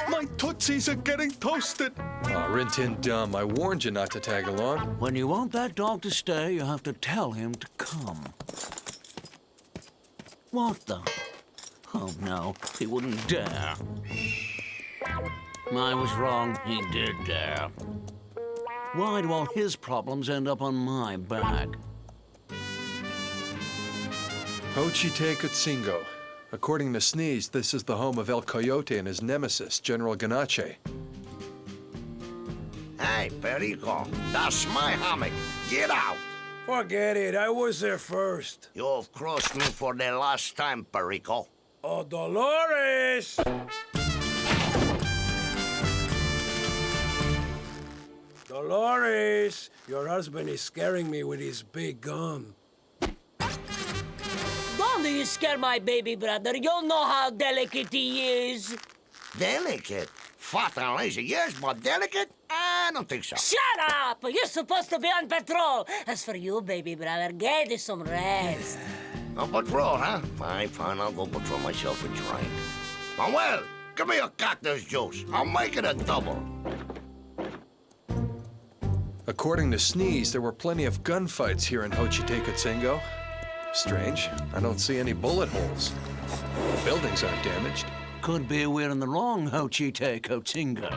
S8: My tootsies are getting toasted. Aw, Rin-Tin Dumb, I warned you not to tag along.
S9: When you want that dog to stay, you have to tell him to come. What the? Oh, no, he wouldn't dare. I was wrong, he did dare. Why do all his problems end up on my back?
S8: Hochitecutsingo. According to Sneeze, this is the home of El Coyote and his nemesis, General Ganache.
S2: Hey, Perico, that's my hammock. Get out.
S3: Forget it. I was there first.
S2: You've crossed me for the last time, Perico.
S3: Oh, Dolores! Dolores, your husband is scaring me with his big gun.
S19: Don't you scare my baby brother. You know how delicate he is.
S2: Delicate? Fat and lazy, yes, but delicate? I don't think so.
S19: Shut up! You're supposed to be on patrol. As for you, baby brother, get you some rest.
S2: On patrol, huh? Fine, fine, I'll go patrol myself and train. Manuel, give me a cactus juice. I'll make it a double.
S8: According to Sneeze, there were plenty of gunfights here in Hochitecutsingo. Strange, I don't see any bullet holes. The buildings aren't damaged.
S9: Could be we're in the wrong Hochitecutsingo.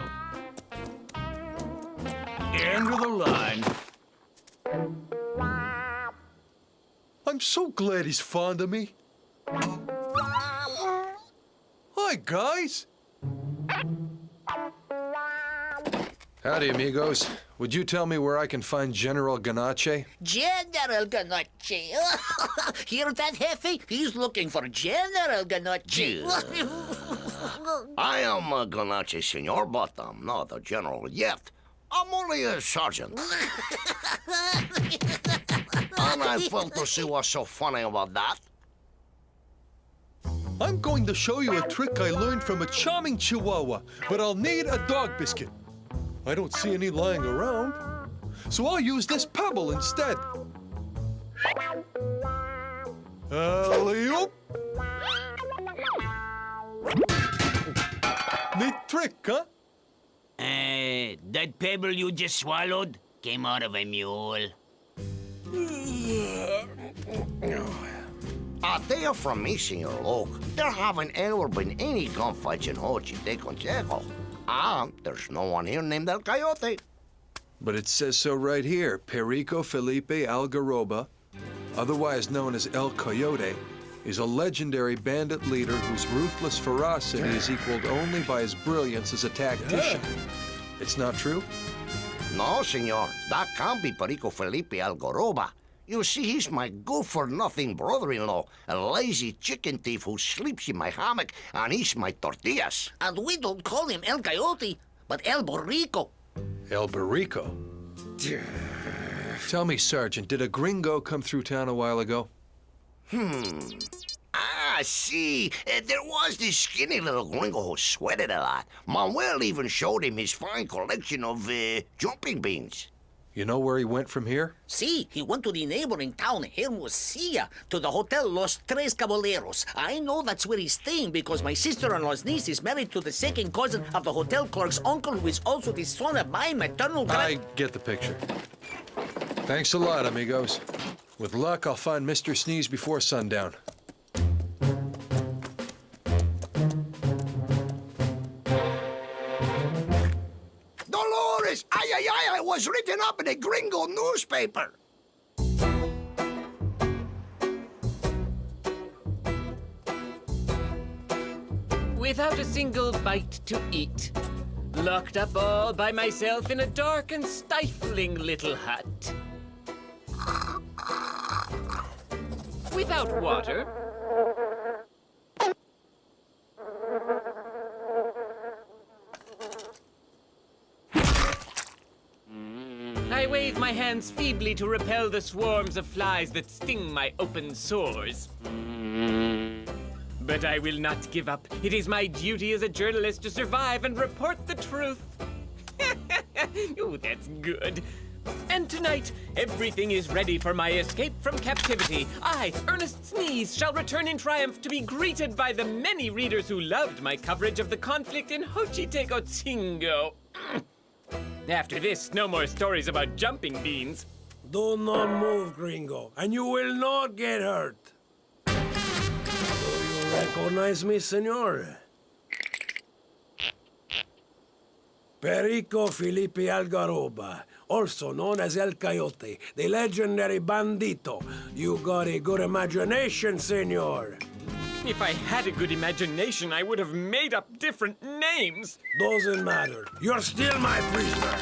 S9: End of the line.
S8: I'm so glad he's fond of me. Hi, guys. Howdy, amigos. Would you tell me where I can find General Ganache?
S18: General Ganache. Hear that, Hefe? He's looking for General Ganache.
S2: I am a Ganache, senor, but I'm not a general yet. I'm only a sergeant. And I felt to see what's so funny about that.
S8: I'm going to show you a trick I learned from a charming Chihuahua, but I'll need a dog biscuit. I don't see any lying around, so I'll use this pebble instead. Alley-oop! Neat trick, huh?
S9: That pebble you just swallowed came out of a mule.
S2: A day from me, Senor Luke, there haven't ever been any gunfights in Hochitecutsingo. And there's no one here named El Coyote.
S8: But it says so right here. Perico Felipe Algaroba, otherwise known as El Coyote, is a legendary bandit leader whose ruthless ferocity is equaled only by his brilliance as a tactician. It's not true?
S2: No, senor. That can't be Perico Felipe Algaroba. You see, he's my good-for-nothing brother-in-law, a lazy chicken thief who sleeps in my hammock and eats my tortillas.
S18: And we don't call him El Coyote, but El Borrico.
S8: El Borrico? Tell me, Sergeant, did a gringo come through town a while ago?
S2: Ah, see, there was this skinny little gringo who sweated a lot. Manuel even showed him his fine collection of, jumping beans.
S8: You know where he went from here?
S18: See, he went to the neighboring town, Hermosillo, to the Hotel Los Tres Caballeros. I know that's where he's staying because my sister-in-law's niece is married to the second cousin of the hotel clerk's uncle, who is also the son of my maternal
S8: I get the picture. Thanks a lot, amigos. With luck, I'll find Mr. Sneeze before sundown.
S2: Dolores! Ay, ay, ay! I was written up in a gringo newspaper.
S10: Without a single bite to eat. Locked up all by myself in a dark and stifling little hut. Without water. I wave my hands feebly to repel the swarms of flies that sting my open sores. But I will not give up. It is my duty as a journalist to survive and report the truth. Oh, that's good. And tonight, everything is ready for my escape from captivity. I, Ernest Sneeze, shall return in triumph to be greeted by the many readers who loved my coverage of the conflict in Xochitecotzingo. After this, no more stories about jumping beans.
S3: Do not move, gringo, and you will not get hurt. Do you recognize me, senor? Perico Felipe Algaroba, also known as El Coyote, the legendary bandito. You got a good imagination, senor.
S10: If I had a good imagination, I would have made up different names.
S3: Doesn't matter. You're still my prisoner.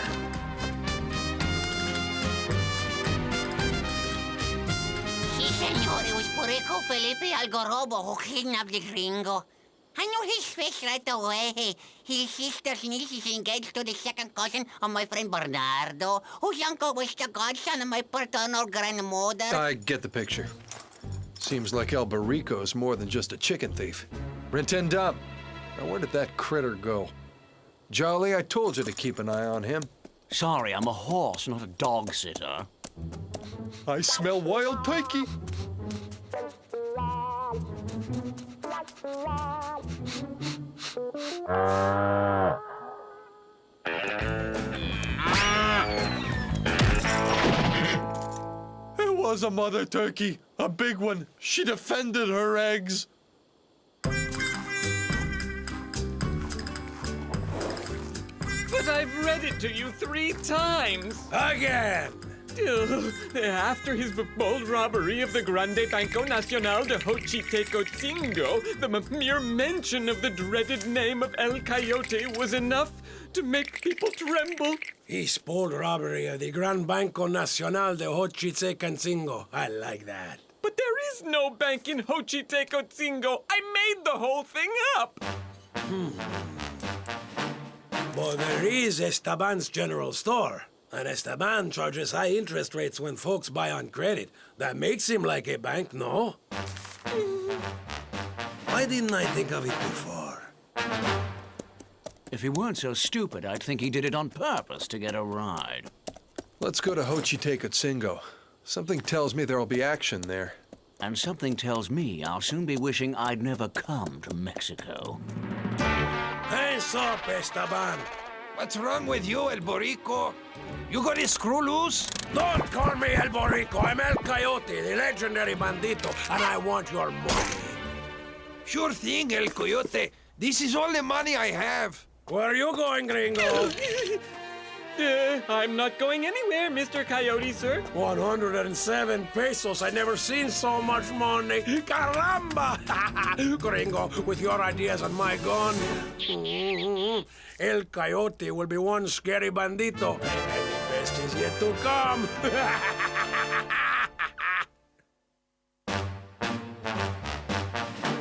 S20: Si, senor, it was Perico Felipe Algaroba who kidnapped the gringo. I knew his face right away. His sister's niece is engaged to the second cousin of my friend Bernardo, whose uncle was the godson of my paternal grandmother.
S8: I get the picture. Seems like El Barico's more than just a chicken thief. Rantanplan, now where did that critter go? Jolly, I told you to keep an eye on him.
S9: Sorry, I'm a horse, not a dog sitter.
S8: I smell wild turkey. It was a mother turkey, a big one. She defended her eggs.
S10: But I've read it to you 3 times.
S3: Again!
S10: After his bold robbery of the Grande Banco Nacional de Xochitecotzingo, the mere mention of the dreaded name of El Coyote was enough to make people tremble.
S3: His bold robbery of the Gran Banco Nacional de Xochitecotzingo. I like that.
S10: But there is no bank in Xochitecotzingo. I made the whole thing up.
S3: But there is Esteban's General Store. And Esteban charges high interest rates when folks buy on credit. That makes him like a bank, no? Why didn't I think of it before?
S9: If he weren't so stupid, I'd think he did it on purpose to get a ride.
S8: Let's go to Xochitecotzingo. Something tells me there'll be action there.
S9: And something tells me I'll soon be wishing I'd never come to Mexico.
S3: Hands up, Esteban!
S21: What's wrong with you, El Borico? You got a screw loose?
S3: Don't call me El Borico. I'm El Coyote, the legendary bandito, and I want your money.
S21: Sure thing, El Coyote. This is all the money I have.
S3: Where are you going, gringo?
S10: I'm not going anywhere, Mr. Coyote, sir.
S3: 107 pesos. I never seen so much money. Caramba! Gringo, with your ideas and my gun, El Coyote will be one scary bandito. And the best is yet to come.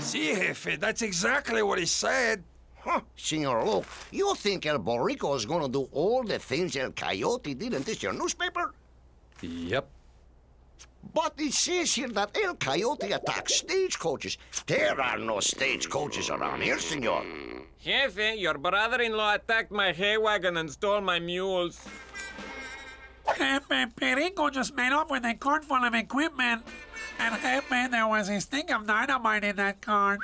S21: See, Jefe, that's exactly what he said.
S2: Huh, Senor Luke, you think El Borico is gonna do all the things El Coyote did in this your newspaper?
S8: Yep.
S2: But it says here that El Coyote attacked stagecoaches. There are no stagecoaches around here, senor.
S10: Jefe, your brother-in-law attacked my hay wagon and stole my mules.
S22: Jefe, Perico just made off with a cart full of equipment. And Jefe, there was a stick of dynamite in that cart.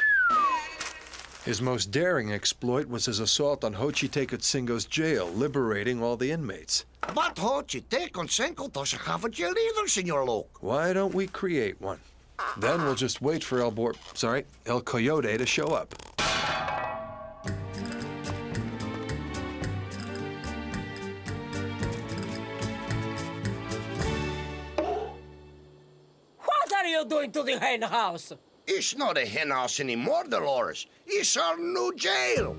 S8: His most daring exploit was his assault on Xochitecotzingo's jail, liberating all the inmates.
S2: But Xochitecotzingo doesn't have a jail either, Senor Luke.
S8: Why don't we create one? Then we'll just wait for El Coyote to show up.
S19: What are you doing to the hen house?
S2: It's not a hen house anymore, Dolores. It's our new jail.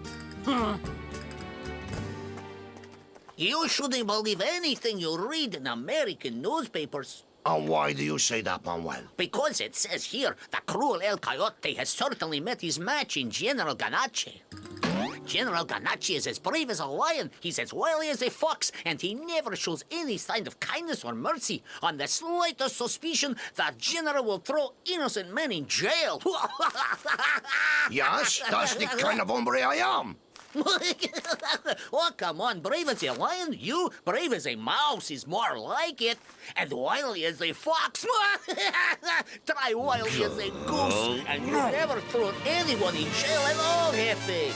S18: You shouldn't believe anything you read in American newspapers.
S2: And why do you say that, Manuel?
S18: Because it says here the cruel El Coyote has certainly met his match in General Ganache. General Ganache is as brave as a lion, he's as wily as a fox, and he never shows any sign of kindness or mercy. On the slightest suspicion, the General will throw innocent men in jail.
S2: Yes, that's the kind of hombre I am.
S18: Oh, come on, brave as a lion? You, brave as a mouse, is more like it. And wily as a fox. Try wily as a goose, and you never throw anyone in jail at all, Hefe.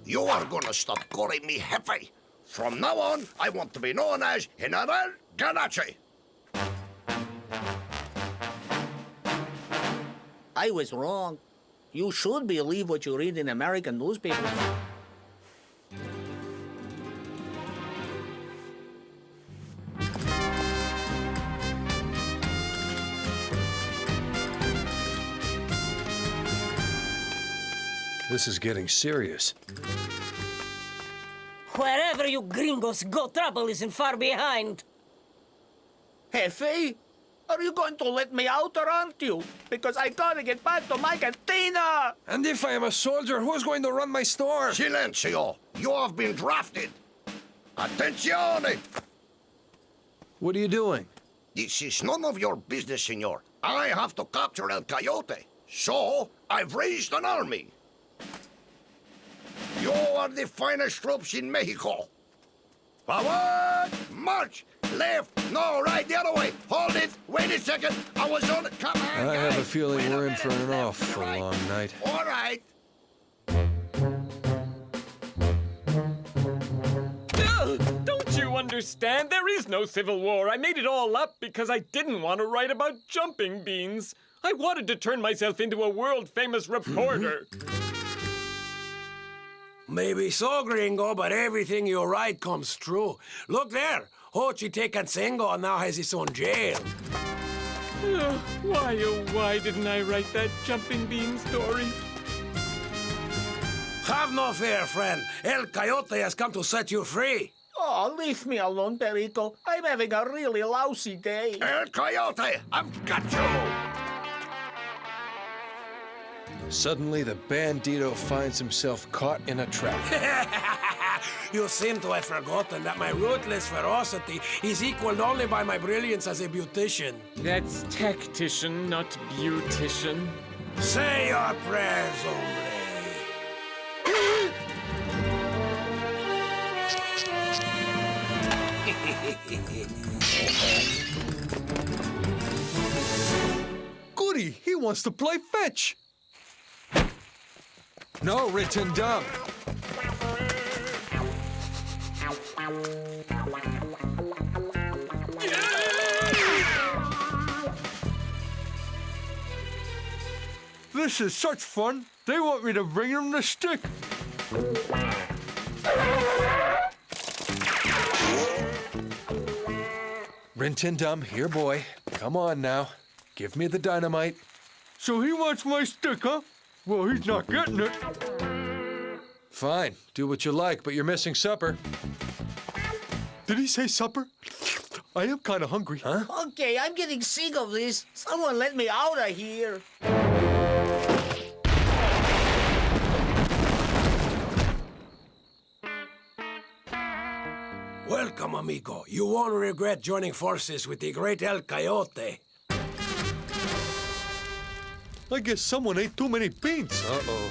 S2: You are gonna stop calling me Hefe. From now on, I want to be known as General Ganache.
S18: I was wrong. You should believe what you read in American newspapers.
S8: This is getting serious.
S19: Wherever you gringos go, trouble isn't far behind.
S18: Hefe, are you going to let me out or aren't you? Because I gotta get back to my cantina!
S21: And if I am a soldier, who's going to run my store?
S2: Silencio! You have been drafted! Attenzione!
S8: What are you doing?
S2: This is none of your business, senor. I have to capture El Coyote. So, I've raised an army. You are the finest troops in Mexico. Forward! March! Left! No, right, the other way! Hold it! Wait a second! I was on it! Come on,
S8: I have a
S2: guys.
S8: feeling
S2: Wait
S8: we're in
S2: minute.
S8: for an awful
S2: Right.
S8: long night.
S2: All right.
S12: Don't you understand? There is no civil war. I made it all up because I didn't want to write about jumping beans. I wanted to turn myself into a world-famous reporter.
S3: Maybe so, gringo, but everything you write comes true. Look there. Hochite Cansengo now has his own jail.
S12: Why, oh, why didn't I write that jumping bean story?
S3: Have no fear, friend. El Coyote has come to set you free.
S18: Oh, leave me alone, Perico. I'm having a really lousy day.
S2: El Coyote, I've got you!
S8: Suddenly, the bandito finds himself caught in a trap.
S3: You seem to have forgotten that my ruthless ferocity is equaled only by my brilliance as a beautician.
S12: That's tactician, not beautician.
S3: Say your prayers, hombre.
S8: Goody, he wants to play fetch. No, Rantanplan. This is such fun. They want me to bring them the stick. Rantanplan, here, boy. Come on now. Give me the dynamite. So he wants my stick, huh? Well, he's not getting it. Fine. Do what you like, but you're missing supper. Did he say supper? I am kind of hungry. Huh?
S18: Okay, I'm getting sick of this. Someone let me out of here.
S3: Welcome, amigo. You won't regret joining forces with the great El Coyote.
S8: I guess someone ate too many beans. Uh-oh.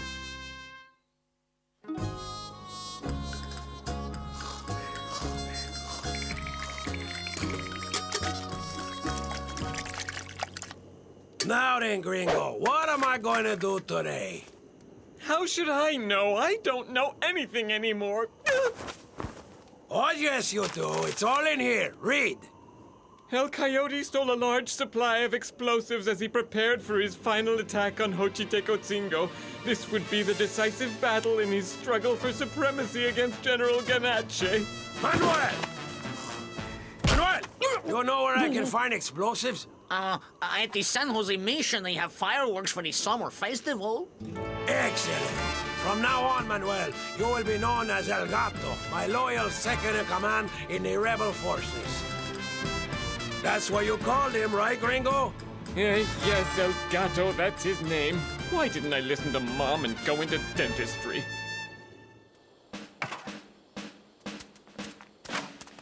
S3: Now then, gringo, what am I going to do today?
S12: How should I know? I don't know anything anymore.
S3: Oh, yes, you do. It's all in here. Read.
S12: El Coyote stole a large supply of explosives as he prepared for his final attack on Xochitecotzingo. This would be the decisive battle in his struggle for supremacy against General Ganache.
S3: Manuel! Manuel! You know where I can find explosives?
S18: At the San Jose Mission, they have fireworks for the summer festival.
S3: Excellent. From now on, Manuel, you will be known as El Gato, my loyal second-in-command in the rebel forces. That's what you called him, right, gringo?
S12: Yes, El Gato, that's his name. Why didn't I listen to Mom and go into dentistry?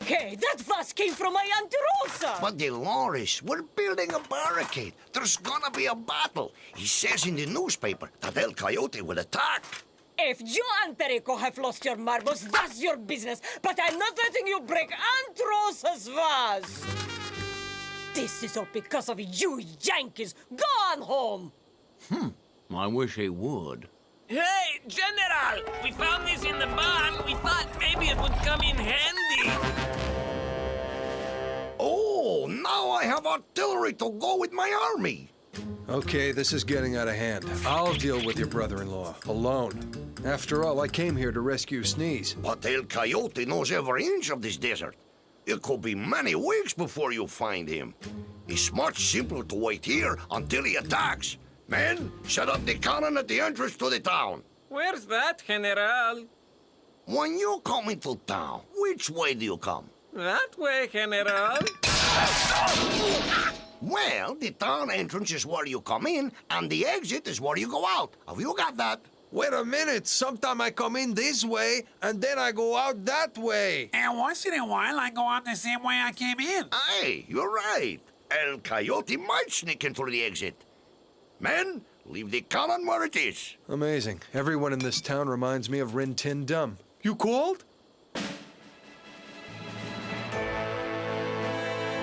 S19: Hey, that fuss came from my Aunt Rosa!
S2: But Dolores, we're building a barricade. There's gonna be a battle. He says in the newspaper that El Coyote will attack.
S19: If you and Perico have lost your marbles, that's your business. But I'm not letting you break Aunt Rosa's vase. This is all because of you Yankees. Go on home.
S9: I wish he would.
S10: Hey, General! We found this in the barn. We thought maybe it would come in handy.
S2: Oh, now I have artillery to go with my army.
S8: Okay, this is getting out of hand. I'll deal with your brother-in-law, alone. After all, I came here to rescue Sneeze.
S2: But El Coyote knows every inch of this desert. It could be many weeks before you find him. It's much simpler to wait here until he attacks. Men, set up the cannon at the entrance to the town.
S10: Where's that, General?
S2: When you come into town, which way do you come?
S10: That way, General.
S2: Well, the town entrance is where you come in, and the exit is where you go out. Have you got that?
S21: Wait a minute. Sometime I come in this way, and then I go out that way.
S22: And once in a while, I go out the same way I came in.
S2: Hey, you're right. El Coyote might sneak in through the exit. Men, leave the cannon where it is.
S8: Amazing. Everyone in this town reminds me of Rin Tin Dum. You called?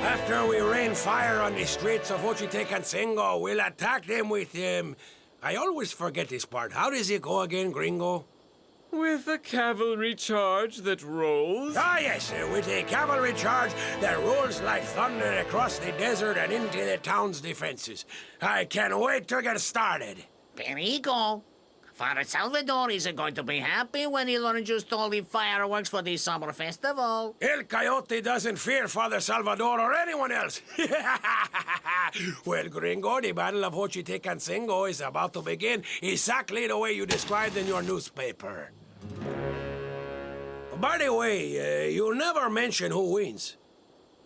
S3: After we rain fire on the streets of Ochitecancingo, we'll attack them with I always forget this part. How does it go again, gringo?
S12: With a cavalry charge that rolls?
S3: Ah, yes, with a cavalry charge that rolls like thunder across the desert and into the town's defenses. I can't wait to get started.
S18: Perico, Father Salvador isn't going to be happy when he learns you stole the fireworks for the summer festival.
S3: El Coyote doesn't fear Father Salvador or anyone else. Well, gringo, the Battle of Ochitecancingo is about to begin exactly the way you described in your newspaper. By the way, you never mention who wins.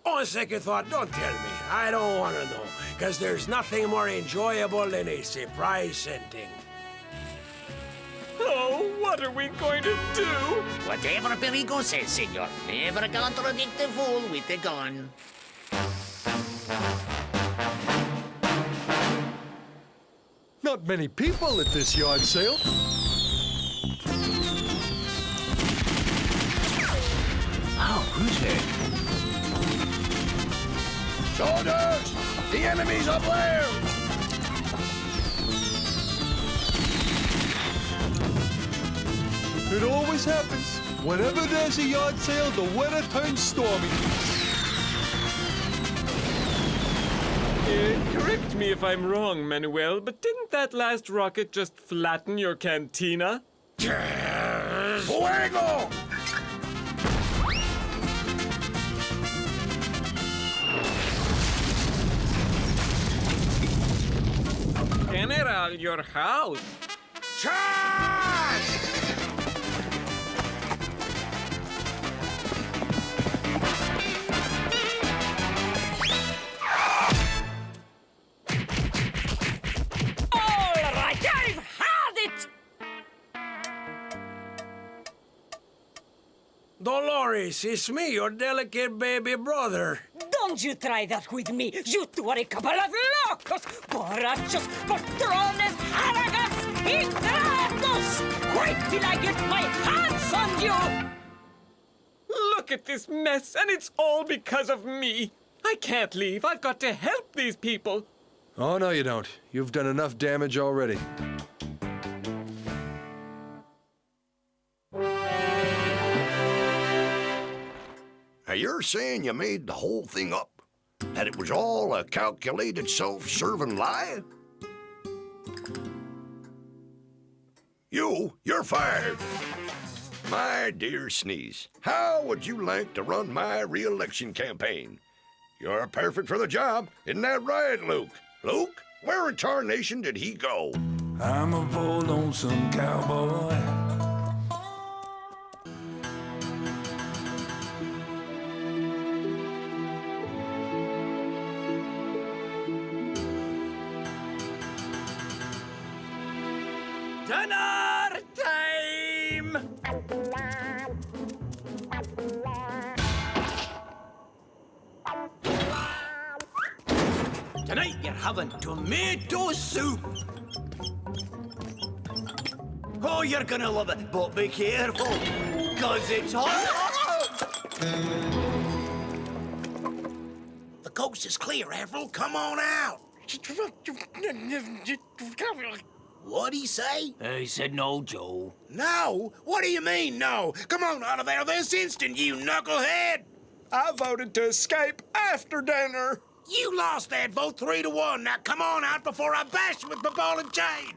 S3: On second thought, don't tell me. I don't want to know, because there's nothing more enjoyable than a surprise ending.
S12: Oh, what are we going to do?
S18: Whatever Perico says, senor. Never contradict the fool with a gun.
S8: Not many people at this yard sale.
S9: Oh, who's there?
S2: Soldiers! The enemy's up there!
S8: It always happens. Whenever there's a yard sale, the weather turns stormy.
S12: Correct me if I'm wrong, Manuel, but didn't that last rocket just flatten your cantina?
S2: Fuego!
S10: General, your house.
S3: Charge! Dolores, it's me, your delicate baby brother.
S19: Don't you try that with me. You two are a couple of locos, borrachos, patrones, haragans, ingratos. Wait till I get my hands on you.
S12: Look at this mess, and it's all because of me. I can't leave. I've got to help these people.
S8: Oh, no, you don't. You've done enough damage already.
S2: Now, you're saying you made the whole thing up? That it was all a calculated, self-serving lie? You're fired. My dear Sneeze, how would you like to run my re-election campaign? You're perfect for the job, isn't that right, Luke? Luke, where in tarnation did he go?
S17: I'm a bold lonesome cowboy.
S10: Dinner time! Tonight you're having tomato soup. Oh, you're gonna love it, but be careful, 'cause it's hot.
S4: The coast is clear, Avril. Come on out. What'd he say?
S9: He said no, Joe.
S4: No? What do you mean, no? Come on out of there this instant, you knucklehead!
S5: I voted to escape after dinner.
S4: You lost that vote 3-1. Now come on out before I bash you with my ball and chain.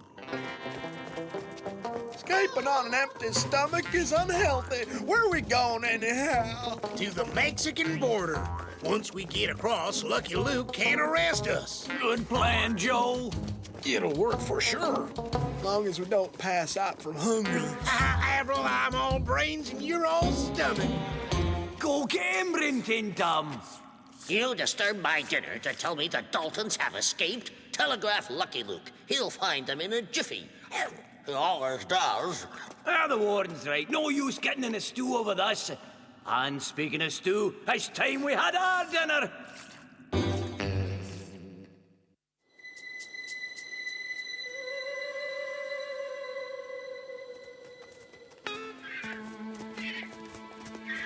S5: Escaping on an empty stomach is unhealthy. Where are we going anyhow?
S4: To the Mexican border. Once we get across, Lucky Luke can't arrest us.
S9: Good plan, Joe.
S5: It'll work for sure. As long as we don't pass out from hunger.
S4: Avril, I'm all brains and you're all stomach.
S9: Go get him, Rantanplan.
S1: You disturbed my dinner to tell me the Daltons have escaped? Telegraph Lucky Luke. He'll find them in a jiffy. He always does.
S9: The warden's right. No use getting in a stew over this. And speaking of stew, it's time we had our dinner.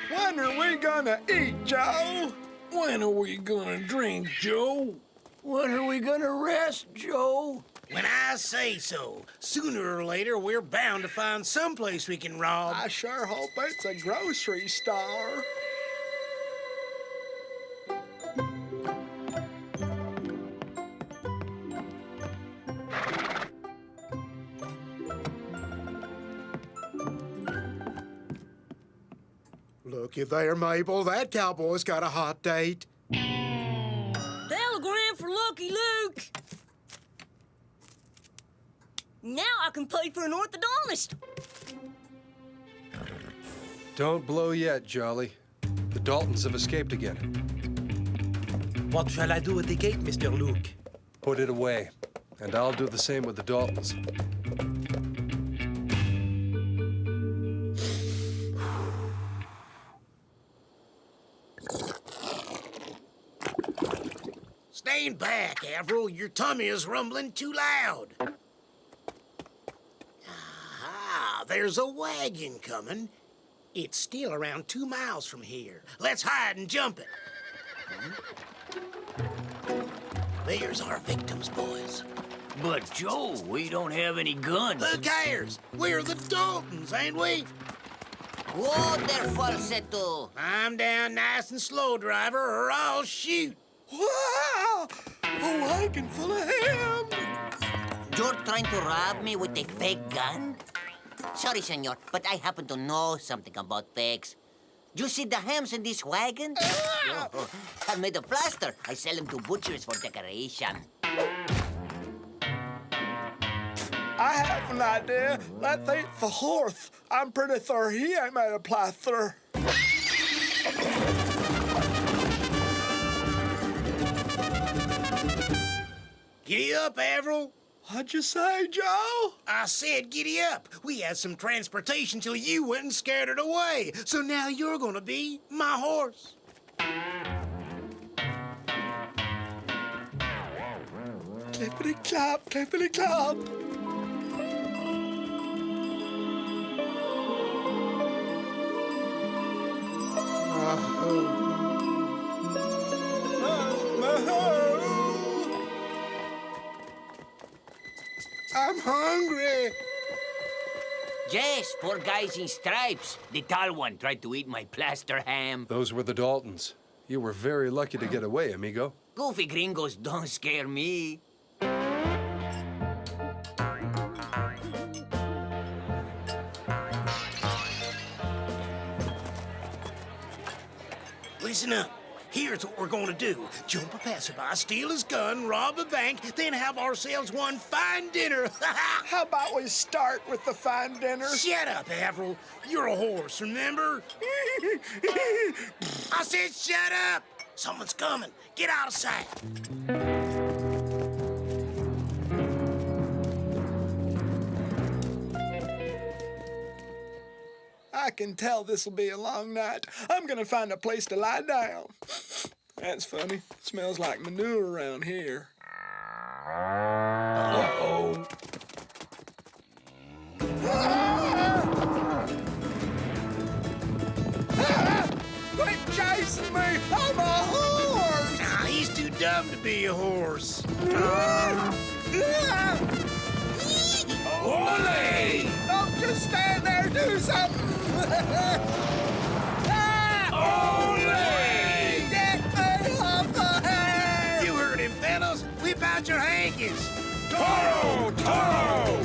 S5: When are we gonna eat, Joe?
S3: When are we gonna drink, Joe?
S9: When are we gonna rest, Joe?
S4: When I say so. Sooner or later, we're bound to find someplace we can rob.
S5: I sure hope it's a grocery store.
S6: Looky there, Mabel. That cowboy's got a hot date.
S19: Telegram for Lucky Luke. Now I can pay for an orthodontist.
S8: Don't blow yet, Jolly. The Daltons have escaped again.
S11: What shall I do with the gate, Mr. Luke?
S8: Put it away, and I'll do the same with the Daltons.
S4: Stand back, Avril. Your tummy is rumbling too loud. Aha, there's a wagon coming. It's still around 2 miles from here. Let's hide and jump it. There's our victims, boys.
S9: But, Joe, we don't have any guns.
S4: Who cares? We're the Daltons, ain't we?
S20: Whoa there, falsetto.
S4: I'm down nice and slow, driver, or I'll shoot.
S5: Wow! A wagon full of ham!
S20: You're trying to rob me with a fake gun? Sorry, senor, but I happen to know something about fakes. You see the hams in this wagon? Oh, I'm made of plaster. I sell them to butchers for decoration.
S5: I have an idea. Let's eat the horse. I'm pretty sure he ain't made of plaster.
S4: Giddy up, Avril.
S5: What'd you say, Joe?
S4: I said giddy up. We had some transportation till you went and scared it away. So now you're gonna be my horse.
S5: Clippity-clop, clippity-clop.
S6: I'm hungry.
S20: Yes, poor guys in stripes. The tall one tried to eat my plaster ham.
S8: Those were the Daltons. You were very lucky to get away, amigo.
S20: Goofy gringos don't scare me.
S4: Listen up. Here's what we're gonna do. Jump a passerby, steal his gun, rob a bank, then have ourselves one fine dinner.
S5: How about we start with the fine dinner?
S4: Shut up, Avril. You're a horse, remember? I said shut up. Someone's coming. Get out of sight.
S6: I can tell this'll be a long night. I'm gonna find a place to lie down. That's funny. Smells like manure around here. Uh-oh. Quit chasing me! I'm a horse!
S4: Nah, he's too dumb to be a horse.
S6: Ole! Don't just stand there, do something!
S4: Ole!
S6: Get me off the hay!
S4: You heard him, fellas. Whip out your hankies.
S6: Toro! Toro!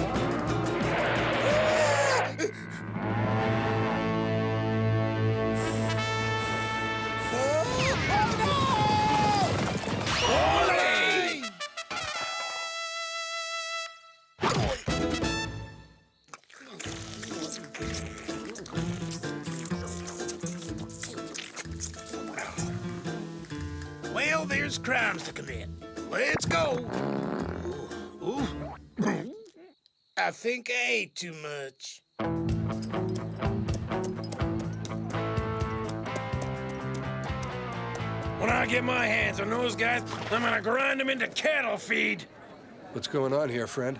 S4: Well, there's crimes to commit. Let's go. Ooh. I think I ate too much. When I get my hands on those guys, I'm gonna grind them into cattle feed.
S8: What's going on here, friend?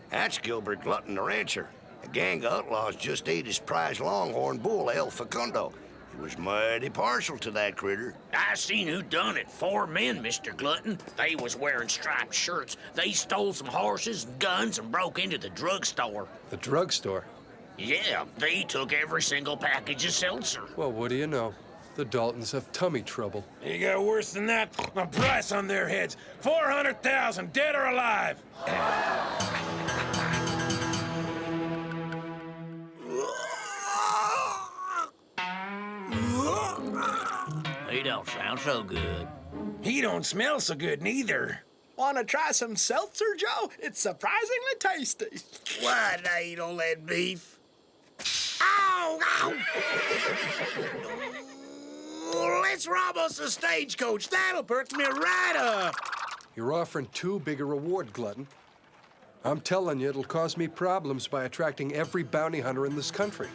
S2: That's Gilbert Glutton, the rancher. A gang of outlaws just ate his prize longhorn bull, El Facundo. He was mighty partial to that critter.
S1: I seen who done it. 4 men, Mr. Glutton. They was wearing striped shirts. They stole some horses and guns and broke into the drugstore.
S8: The drugstore?
S1: Yeah, they took every single package of seltzer.
S8: Well, what do you know? The Daltons have tummy trouble.
S3: You got worse than that? A price on their heads. 400,000, dead or alive.
S1: He don't sound so good.
S3: He don't smell so good neither.
S6: Want to try some seltzer, Joe? It's surprisingly tasty.
S4: Why'd I eat all that beef? Ow! Ow! Let's rob us a stagecoach. That'll perk me right up.
S8: You're offering too big a reward, Glutton. I'm telling you, it'll cause me problems by attracting every bounty hunter in this country.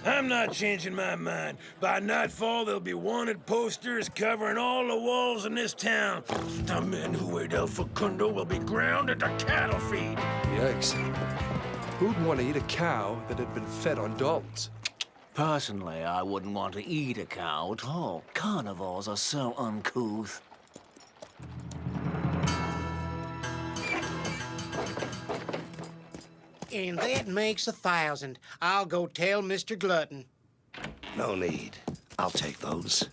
S3: I'm not changing my mind. By nightfall, there'll be wanted posters covering all the walls in this town. The men who ate El Facundo will be ground into cattle feed.
S8: Yikes. Who'd want to eat a cow that had been fed on Daltons?
S18: Personally, I wouldn't want to eat a cow at all. Carnivores are so uncouth.
S4: And that makes 1,000. I'll go tell Mr. Glutton.
S2: No need. I'll take those.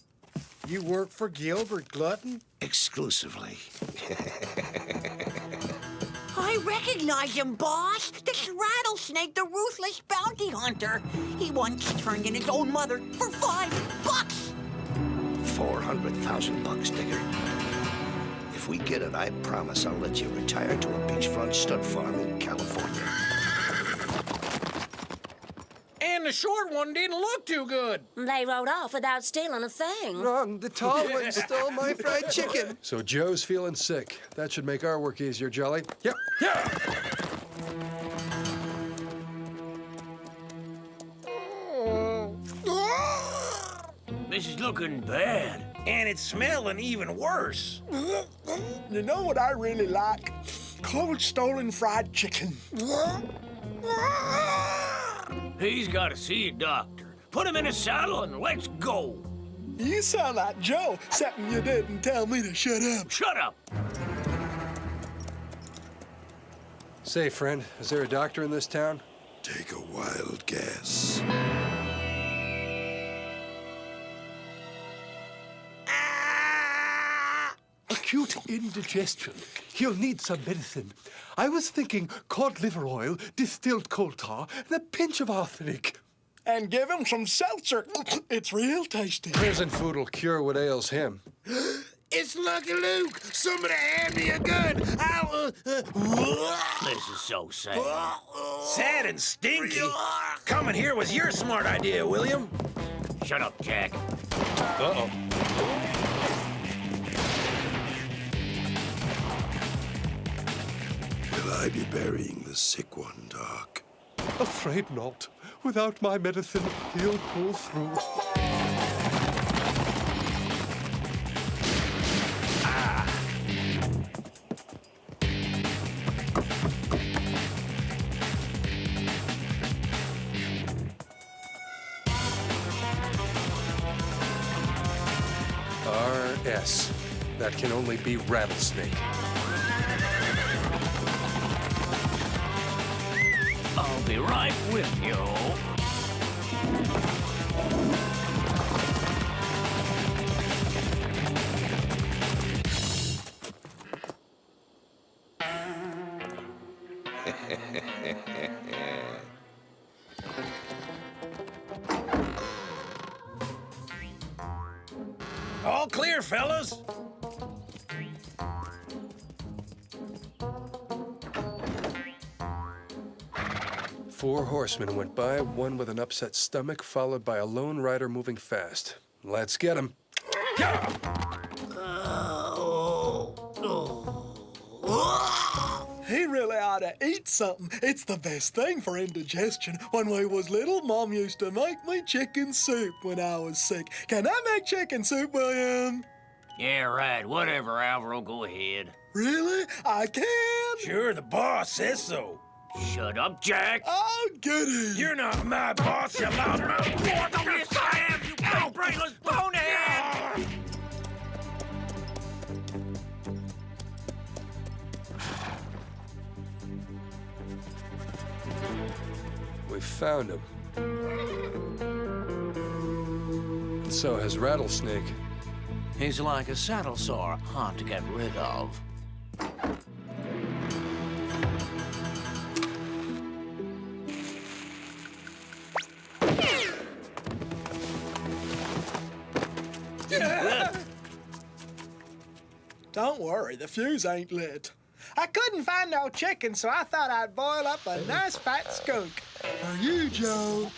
S6: You work for Gilbert Glutton?
S2: Exclusively.
S20: I recognize him, boss. This rattlesnake, the ruthless bounty hunter. He once turned in his own mother for $5.
S2: 400,000 bucks, Digger. If we get it, I promise I'll let you retire to a beachfront stud farm in California.
S4: And the short one didn't look too good.
S19: They rode off without stealing a thing.
S8: Wrong. The tall one stole my fried chicken. So Joe's feeling sick. That should make our work easier, Jolly. Yep. Yeah.
S1: This is looking bad.
S3: And it's smelling even worse.
S6: You know what I really like? Cold stolen fried chicken.
S1: He's got to see a doctor. Put him in a saddle and let's go.
S6: You sound like Joe, except you didn't tell me to shut up.
S1: Shut up!
S8: Say, friend, is there a doctor in this town?
S17: Take a wild guess.
S7: Acute indigestion. He'll need some medicine. I was thinking cod liver oil, distilled coal tar, and a pinch of arsenic.
S6: And give him some seltzer. It's real tasty.
S8: Prison food will cure what ails him.
S4: It's Lucky Luke. Somebody hand me a gun. I'll,
S1: This is so sad.
S3: Sad and stinky. Coming here was your smart idea, William.
S1: Shut up, Jack.
S8: Uh-oh.
S17: Will I be burying the sick one, Doc?
S7: Afraid not. Without my medicine, he'll pull through.
S8: RS. That can only be Rattlesnake.
S9: I'll be right with you.
S4: All clear, fellas.
S8: Four horsemen went by, one with an upset stomach, followed by a lone rider moving fast. Let's get him.
S6: He really ought to eat something. It's the best thing for indigestion. When we was little, Mom used to make me chicken soup when I was sick. Can I make chicken soup, William?
S9: Yeah, right. Whatever, Alvaro. Go ahead.
S6: Really? I can?
S4: Sure, the boss says so.
S9: Shut up, Jack.
S6: I'll get it.
S4: You're not my boss, you loudmouth.
S9: Yes, I am, you big brainless bonehead!
S8: We found him. And so has Rattlesnake.
S1: He's like a saddle sore, hard to get rid of.
S6: Don't worry, the fuse ain't lit. I couldn't find no chicken, so I thought I'd boil up a nice fat skunk. For you, Joe.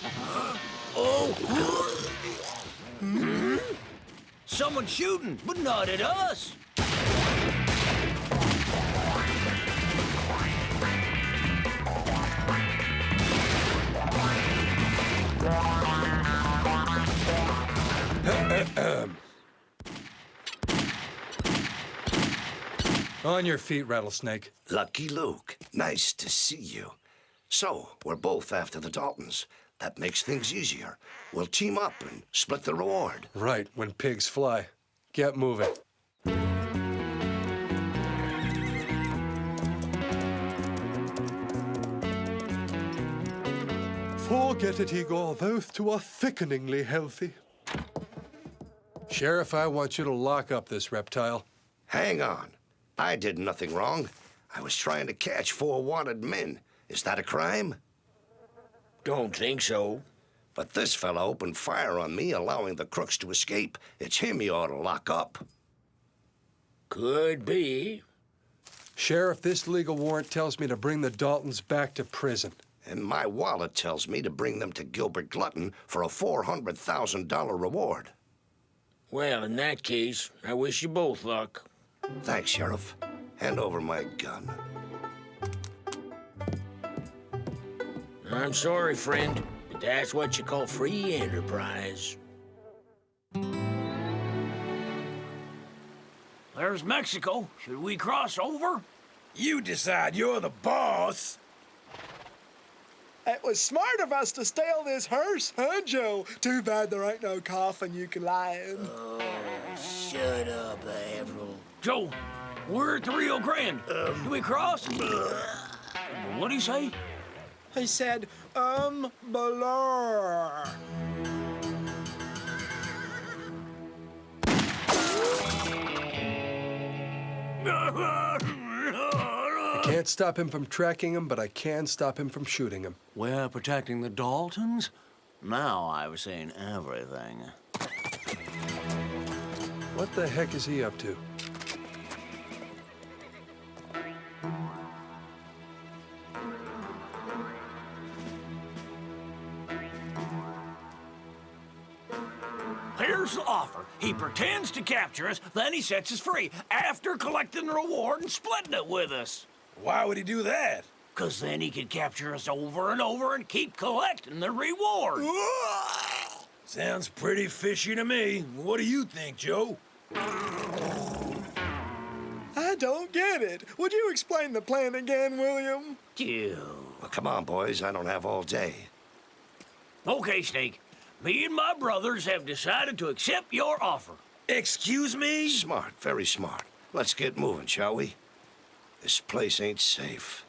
S9: Someone's shooting, but not at us.
S8: On your feet, Rattlesnake.
S2: Lucky Luke, nice to see you. So, we're both after the Daltons. That makes things easier. We'll team up and split the reward.
S8: Right, when pigs fly. Get moving.
S7: Forget it, Igor. Those two are sickeningly healthy.
S8: Sheriff, I want you to lock up this reptile.
S2: Hang on. I did nothing wrong. I was trying to catch 4 wanted men. Is that a crime?
S4: Don't think so.
S2: But this fella opened fire on me, allowing the crooks to escape. It's him you ought to lock up.
S4: Could be.
S8: Sheriff, this legal warrant tells me to bring the Daltons back to prison.
S2: And my wallet tells me to bring them to Gilbert Glutton for a $400,000 reward.
S4: Well, in that case, I wish you both luck.
S2: Thanks, Sheriff. Hand over my gun.
S4: I'm sorry, friend, but that's what you call free enterprise.
S9: There's Mexico. Should we cross over?
S4: You decide. You're the boss.
S6: It was smart of us to steal this hearse, huh, Joe? Too bad there ain't no coffin you can lie in.
S1: Oh, shut up, Avril.
S9: Joe, we're at the Rio Grande. Do we cross? What'd he say?
S6: He said, blur.
S8: I can't stop him from tracking him, but I can stop him from shooting him.
S1: We're protecting the Daltons? Now I've seen everything.
S8: What the heck is he up to?
S9: Here's the offer. He pretends to capture us, then he sets us free, after collecting the reward and splitting it with us.
S4: Why would he do that?
S9: 'Cause then he could capture us over and over and keep collecting the reward.
S3: Sounds pretty fishy to me. What do you think, Joe?
S6: I don't get it. Would you explain the plan again, William?
S2: Well, come on, boys. I don't have all day.
S9: Okay, Snake. Me and my brothers have decided to accept your offer.
S3: Excuse me?
S2: Smart, very smart. Let's get moving, shall we? This place ain't safe.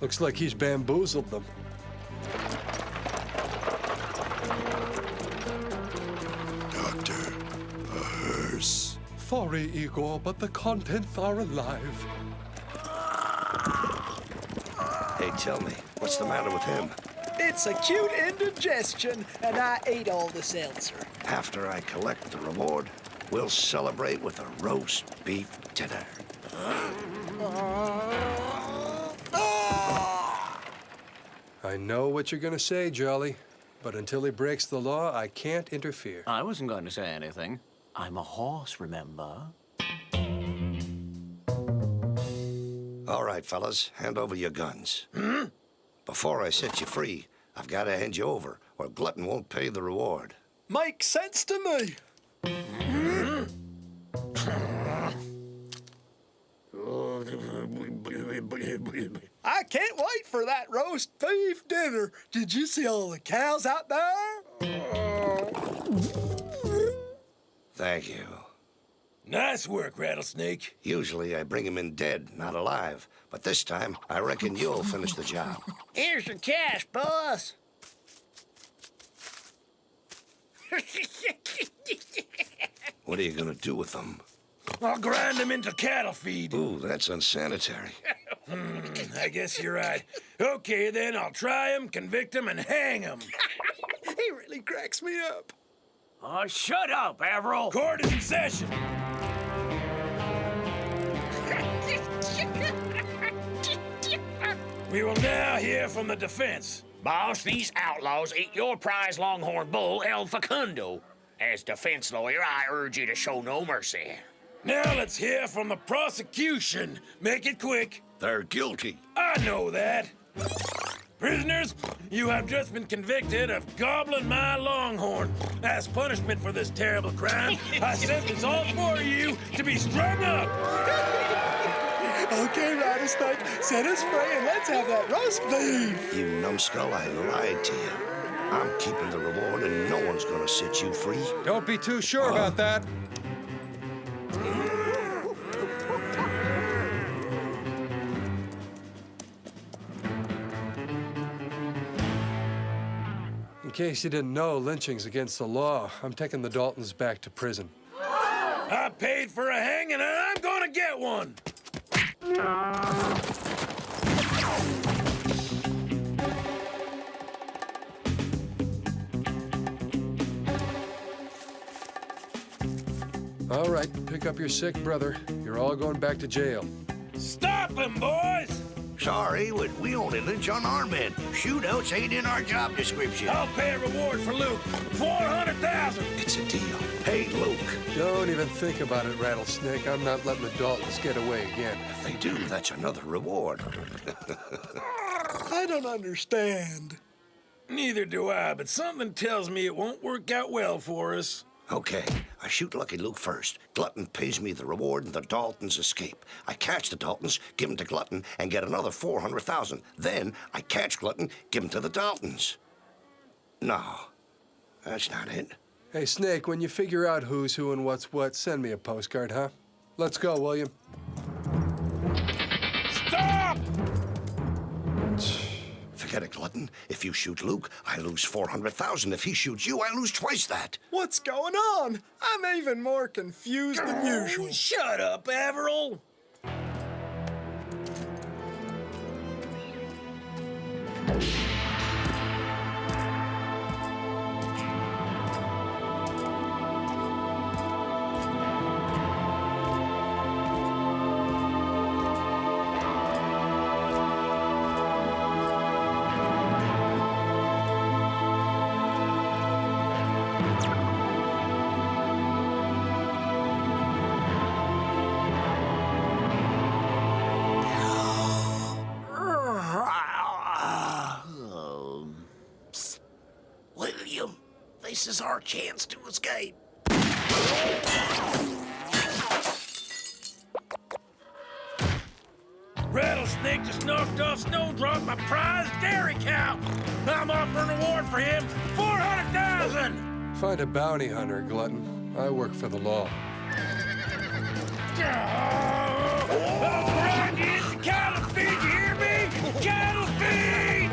S8: Looks like he's bamboozled them.
S17: Doctor, a hearse.
S7: Sorry, Igor, but the contents are alive.
S2: Hey, tell me, what's the matter with him?
S5: It's acute indigestion, and I ate all the seltzer.
S2: After I collect the reward, we'll celebrate with a roast beef dinner.
S8: I know what you're gonna say, Jolly, but until he breaks the law, I can't interfere.
S9: I wasn't going to say anything. I'm a horse, remember?
S2: All right, fellas, hand over your guns. Before I set you free, I've got to hand you over, or Glutton won't pay the reward.
S6: Makes sense to me. I can't wait for that roast beef dinner. Did you see all the cows out there?
S2: Thank you.
S3: Nice work, Rattlesnake.
S2: Usually I bring him in dead, not alive. But this time, I reckon you'll finish the job.
S5: Here's your cash, boss.
S2: What are you gonna do with them?
S3: I'll grind them into cattle feed.
S2: Ooh, that's unsanitary.
S3: I guess you're right. Okay, then I'll try them, convict them, and hang them.
S6: He really cracks me up.
S9: Oh, shut up, Avril.
S3: Court is in session. We will now hear from the defense.
S1: Boss, these outlaws ate your prize longhorn bull, El Facundo. As defense lawyer, I urge you to show no mercy.
S3: Now let's hear from the prosecution. Make it quick.
S2: They're guilty.
S3: I know that. Prisoners, you have just been convicted of gobbling my longhorn. As punishment for this terrible crime, I sentence all four of you to be strung up.
S6: Okay, Rattlesnake, set us free and let's have that roast beef.
S2: You numbskull, I lied to you. I'm keeping the reward and no one's gonna set you free.
S8: Don't be too sure about that. In case you didn't know, lynching's against the law. I'm taking the Daltons back to prison.
S3: I paid for a hanging and I'm gonna get one.
S8: All right, pick up your sick brother. You're all going back to jail.
S3: Stop him, boys!
S2: Sorry, we only lynch on our men. Shootouts ain't in our job description.
S3: I'll pay a reward for Luke. 400,000.
S2: It's a deal. Hey, Luke.
S8: Don't even think about it, Rattlesnake. I'm not letting the Daltons get away again.
S2: If they do, that's another reward.
S6: I don't understand.
S3: Neither do I, but something tells me it won't work out well for us.
S2: Okay, I shoot Lucky Luke first. Glutton pays me the reward and the Daltons escape. I catch the Daltons, give them to Glutton, and get another 400,000. Then I catch Glutton, give him to the Daltons. No, that's not it.
S8: Hey, Snake, when you figure out who's who and what's what, send me a postcard, huh? Let's go, William.
S3: Stop!
S2: Forget it, Glutton. If you shoot Luke, I lose 400,000. If he shoots you, I lose twice that.
S6: What's going on? I'm even more confused than usual.
S3: Shut up, Avril!
S4: Psst. William, this is our chance to escape. Rattlesnake just knocked off Snowdrop, my prize dairy cow. I'm offering an award for him, 400,000.
S8: Find a bounty hunter, Glutton. I work for the law.
S4: I'll grind you into cattle feed, you hear me? Cattle feed!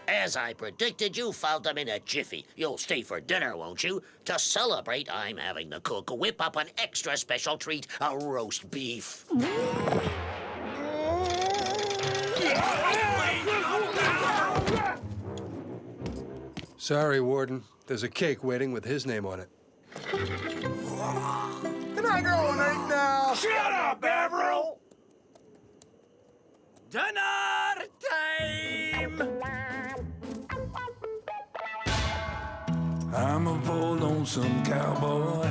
S1: As I predicted, you found them in a jiffy. You'll stay for dinner, won't you? To celebrate, I'm having the cook whip up an extra special treat, a roast beef.
S8: Sorry, Warden. There's a cake waiting with his name on it.
S5: Can I go and eat now?
S4: Shut up, Avril!
S10: Dinner time!
S17: I'm a bold lonesome cowboy.